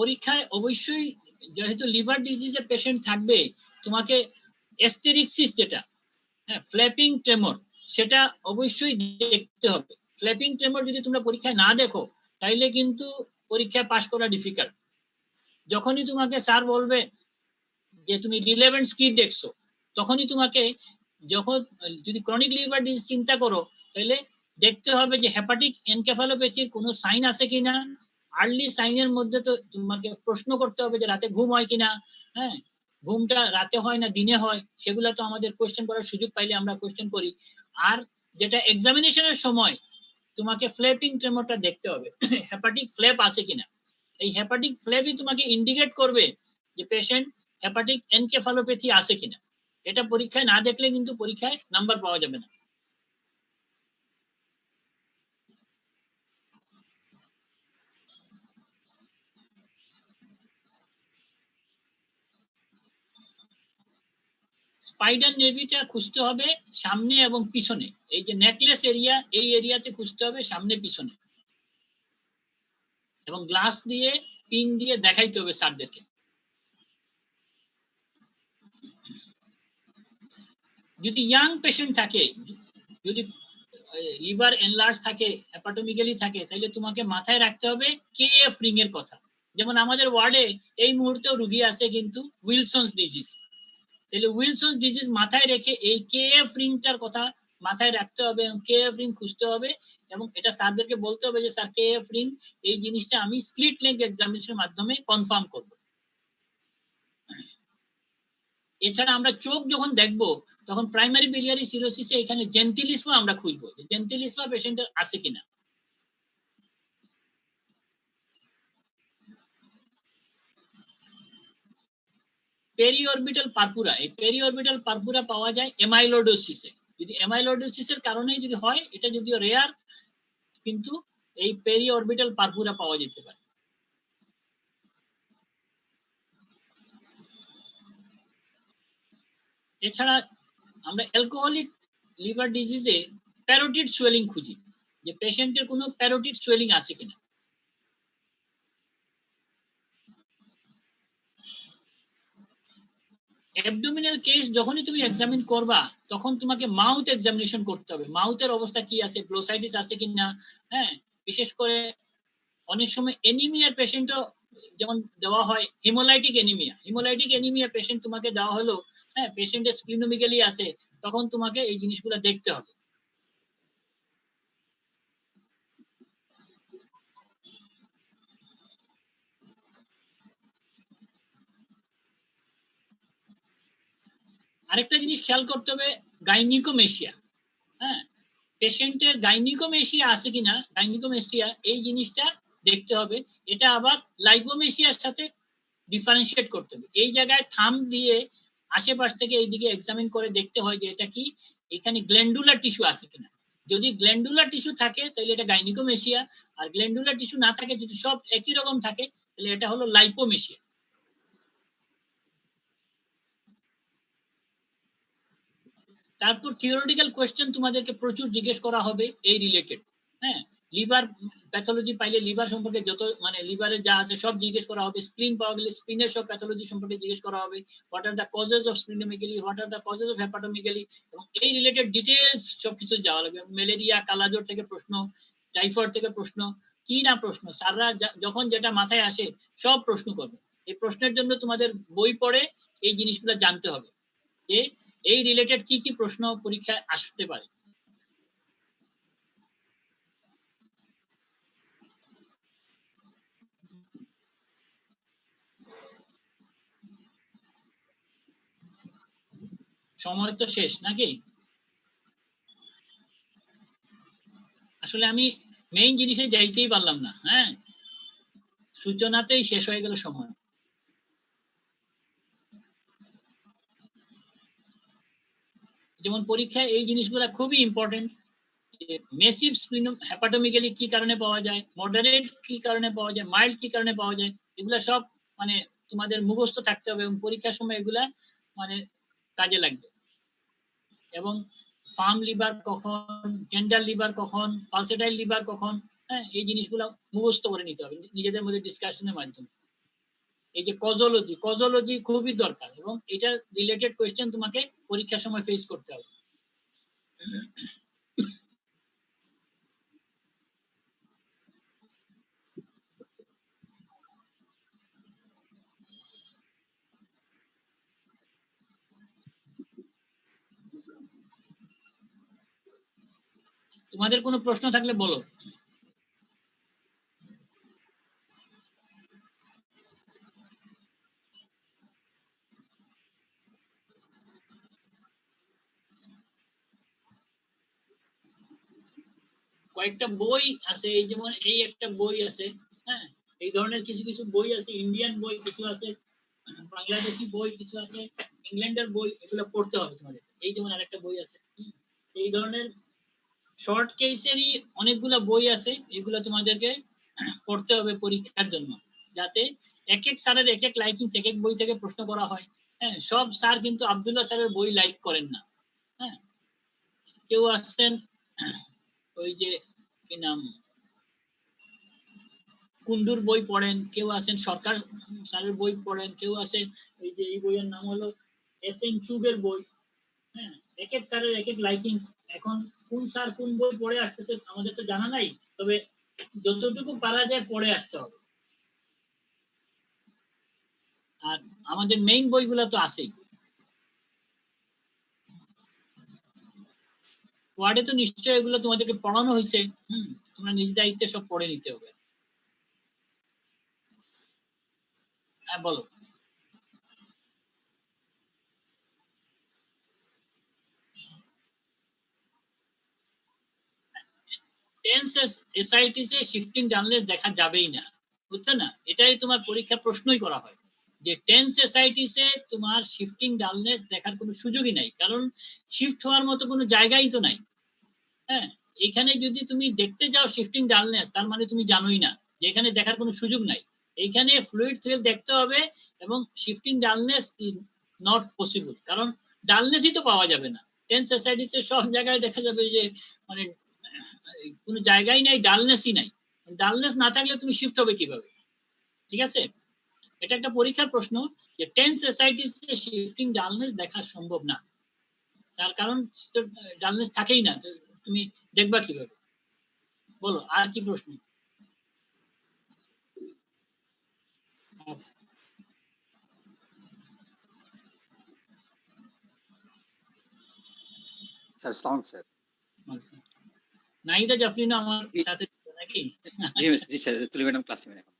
পরীক্ষায় অবশ্যই যেহেতু লিভার ডিজিজের পেশেন্ট থাকবে, তোমাকে অ্যাস্টেরিক্সিস যেটা, হ্যাঁ, ফ্ল্যাপিং ট্রেমর, সেটা অবশ্যই দেখতে হবে। ফ্ল্যাপিং ট্রেমর যদি তোমরা পরীক্ষায় না দেখো, তাইলে কিন্তু পরীক্ষায় পাশ করা ডিফিকাল্ট। যখনই তোমাকে স্যার বলবে যে তুমি রিলেভেন্ট স্কিড দেখছো, তখনই তোমাকে, যখন যদি ক্রনিক লিভার ডিজিজ চিন্তা করো, তাহলে দেখতে হবে যে হেপাটিক এনকেফালোপ্যাথির কোনো সাইন আছে কিনা। আর্লি সাইনের মধ্যে তো তোমাকে প্রশ্ন করতে হবে যে রাতে ঘুম হয় কিনা, হ্যাঁ, ঘুমটা রাতে হয় না দিনে হয়, সেগুলো তো আমাদের কোশ্চেন করার সুযোগ পাইলে আমরা কোশ্চেন করি। আর যেটা এক্সামিনেশনের সময় তোমাকে ফ্ল্যাপিং ট্রেমরটা দেখতে হবে, হেপাটিক ফ্ল্যাপ আছে কিনা। এই হেপাটিক ফ্ল্যাপই তোমাকে ইন্ডিকেট করবে যে পেশেন্ট হেপাটিক এনকেফালোপ্যাথি আছে কিনা। এটা পরীক্ষায় না দেখলে কিন্তু পরীক্ষায় নাম্বার পাওয়া যাবে না। স্পাইডার নেভিটা খুঁজতে হবে সামনে এবং পিছনে, এই যে নেকলেস এরিয়া, এই এরিয়াতে খুঁজতে হবে সামনে পিছনে, এবং গ্লাস দিয়ে পিন দিয়ে দেখাইতে হবে স্যারদেরকে। যদি ইয়াং পেশেন্ট থাকে, যদি লিভার এনলার্জ থাকে, হেপাটোমিগালি থাকে, তাহলে তোমাকে মাথায় রাখতে হবে কেএফ রিং এর কথা। যেমন আমাদের ওয়ার্ডে এই মুহূর্তেও রুগী আছে কিন্তু উইলসনস ডিজিজ, তাহলে উইলসন ডিজিজ মাথায় রেখে এই কেএফ রিংটার কথা মাথায় রাখতে হবে এবং কেএফ রিং খুঁজতে হবে, এবং এটা স্যারদেরকে বলতে হবে যে স্যার কেএফ রিং এই জিনিসটা আমি স্লিট লেগ এক্সামিনেশনের মাধ্যমে কনফার্ম করব। এছাড়া আমরা চোখ যখন দেখব, তখন প্রাইমারি বিলিয়ারি সিরোসিসে এখানে জেন্টিলিসমা আমরা খুঁজবো, জেন্টিলিসমা পেশেন্টের আছে কিনা। পেরিঅরবিটাল পারপুরা, এই পেরিঅরবিটাল পারপুরা পাওয়া যায় এমাইলোডোসিসে। যদি এমাইলোডোসিসের কারণে যদি হয়, এটা যদিও রেয়ার, কিন্তু এই পেরিঅরবিটাল পারপুরা পাওয়া যেতে পারে। এছাড়া আমরা অ্যালকোহলিক লিভার ডিজিজে প্যারোটিড সোয়েলিং খুঁজি, যে পেশেন্টের কোনো প্যারোটিড সোয়েলিং আছে কিনা। অ্যাবডোমিনাল কেস যখনই তুমি এক্সামিন করবা, তখন তোমাকে মাউথ এক্সামিনেশন করতে হবে, মাউথের অবস্থা কি আছে, গ্লোসাইটিস আছে কিনা, হ্যাঁ, বিশেষ করে অনেক সময় এনিমিয়ার পেশেন্টও যেমন দেওয়া হয় হিমোলাইটিক এনিমিয়া পেশেন্ট তোমাকে দেওয়া হলো, হ্যাঁ, পেশেন্টের স্প্লিনোমেগালি আছে, তখন তোমাকে এই জিনিসগুলো দেখতে হবে। আরেকটা জিনিস খেয়াল করতে হবে, গাইনিকোমেশিয়া, হ্যাঁ, পেশেন্টের গাইনিকোমেশিয়া আছে কিনা, গাইনিকোমেশিয়া এই জিনিসটা দেখতে হবে। এটা আবার লাইপোমেশিয়ার সাথে ডিফারেন্সিয়েট করতে হবে। এই জায়গায় থাম দিয়ে আশেপাশ থেকে এইদিকে এক্সামিন করে দেখতে হয় যে এটা কি এখানে গ্ল্যান্ডুলার টিস্যু আছে কিনা। যদি গ্ল্যান্ডুলার টিস্যু থাকে তাহলে এটা গাইনিকোমেশিয়া, আর গ্ল্যান্ডুলার টিস্যু না থাকে, যদি সব একই রকম থাকে, তাহলে এটা হলো লাইপোমেশিয়া। তারপর থিওরিটিক্যাল কোয়েশ্চেন তোমাদেরকে প্রচুর জিজ্ঞেস করা হবে এই রিলেটেড, হ্যাঁ, লিভার প্যাথোলজি পাইলে লিভার সম্পর্কে যত মানে লিভারের যা আছে সব জিজ্ঞেস করা হবে, স্প্লিন পাওয়া গেলে স্প্লিনের সব প্যাথোলজি সম্পর্কে জিজ্ঞেস করা হবে, what are the causes of splenomegaly, what are the causes of hepatomegaly, এবং এই রিলেটেড ডিটেলস সবকিছু যাওয়া লাগবে। ম্যালেরিয়া, কালাজ্বর থেকে প্রশ্ন, টাইফয়েড থেকে প্রশ্ন, কি না প্রশ্ন, স্যাররা যখন যেটা মাথায় আসে সব প্রশ্ন করবে। এই প্রশ্নের জন্য তোমাদের বই পড়ে এই জিনিসগুলো জানতে হবে যে এই রিলেটেড কি কি প্রশ্ন পরীক্ষায় আসতে পারে। সময় তো শেষ নাকি? আসলে আমি মেইন জিনিসে যাইতেই পারলাম না, হ্যাঁ, সূচনাতেই শেষ হয়ে গেল সময়। যেমন পরীক্ষায় এই জিনিসগুলো খুবই ইম্পর্টেন্ট। মেসিভ হেপাটোমেগালি কি কারণে পাওয়া যায়, মডারেট কি কারণে পাওয়া যায়, মাইল্ড কি কারণে পাওয়া যায়, এগুলা সব মানে তোমাদের মুখস্থ থাকতে হবে, এবং পরীক্ষার সময় এগুলা মানে কাজে লাগবে। এবং ফার্ম লিভার কখন, টেন্ডার লিভার কখন, পালসেটাইল লিভার কখন, হ্যাঁ, এই জিনিসগুলো মুখস্থ করে নিতে হবে নিজেদের মধ্যে ডিসকাশনের মাধ্যমে। এই যে কজোলজি খুবই দরকার, এবং এটা রিলেটেড কোয়েশ্চেন তোমাকে পরীক্ষার সময় ফেস করতে হবে। তোমাদের কোনো প্রশ্ন থাকলে বলো। কয়েকটা বই আছে, এই যেমন এই একটা বই আছে, হ্যাঁ, এই ধরনের কিছু কিছু বই আছে, ইন্ডিয়ান বই কিছু আছে, বাংলাদেশি বই কিছু আছে, ইংল্যান্ডের বই, এগুলো পড়তে হবে তোমাদের। এই যেমন আরেকটা বই আছে, এই ধরনের শর্ট কেসেরই অনেকগুলো বই আছে, এগুলো তোমাদেরকে পড়তে হবে পরীক্ষার জন্য, যাতে এক এক স্যারের এক এক লাইকিংস, এক এক বই থেকে প্রশ্ন করা হয়। হ্যাঁ, সব স্যার কিন্তু আব্দুল্লাহ স্যারের বই লাইক করেন না। হ্যাঁ, কেউ আসছেন ওই যে কি নাম কুন্ডুর বই পড়েন, কেউ আছেন সরকার স্যারের বই পড়েন, কেউ আছে এই যে এই বইয়ের নাম হলো এস এন চুগের বই। হ্যাঁ, এক এক স্যারের এক এক লাইকিংস। এখন কোন স্যার কোন বই পড়ে আসতেছে আমাদের তো জানা নাই, তবে যতটুকু পারা যায় পড়ে আসতে হবে। আর আমাদের মেইন বইগুলো তো আছেই, ওয়ার্ডে তো নিশ্চয়ই এগুলো তোমাদেরকে পড়ানো হয়েছে। তোমরা নিজ দায়িত্বে সব পড়ে নিতে হবে। হ্যাঁ বলো। টেন্স এসআইটিসে শিফটিং ডানলেস দেখা যাবেই না, বুঝছো না? এটাই তোমার পরীক্ষা প্রশ্নই করা হয় যে টেন্স এসআইটিসে তোমার শিফটিং ডালনেস দেখার কোনো সুযোগই নাই, কারণ শিফট হওয়ার মতো কোনো জায়গাই তো নাই। হ্যাঁ, এখানে যদি তুমি দেখতে যাও শিফটিং ডালনেস, তার মানে তুমি জানোই না যে এখানে দেখার কোনো সুযোগ নাই। এইখানে ফ্লুইড থ্রিল দেখতে হবে, এবং shifting dullness is not possible, কারণ ডালনেসই তো পাওয়া যাবে না। টেন্স এসআইটিসে সব জায়গায় দেখা যাবে যে মানে কোনো জায়গায় নাই, ডালনেসই নাই। ডালনেস না থাকলে তুমি শিফট হবে কিভাবে? ঠিক আছে, এটা একটা পরীক্ষার প্রশ্ন যে টেন্স এসআইটিসে শিফটিং ডালনেস দেখা সম্ভব না, তার কারণ ডালনেস থাকেই না, তুমি দেখবা কিভাবে? বলো আর কি প্রশ্ন? Sir sound sir. আচ্ছা। নাহিদা জাফরিন আমার সাথে ছিল নাকি? জি স্যার, তুলি ম্যাডাম ক্লাসে এখন।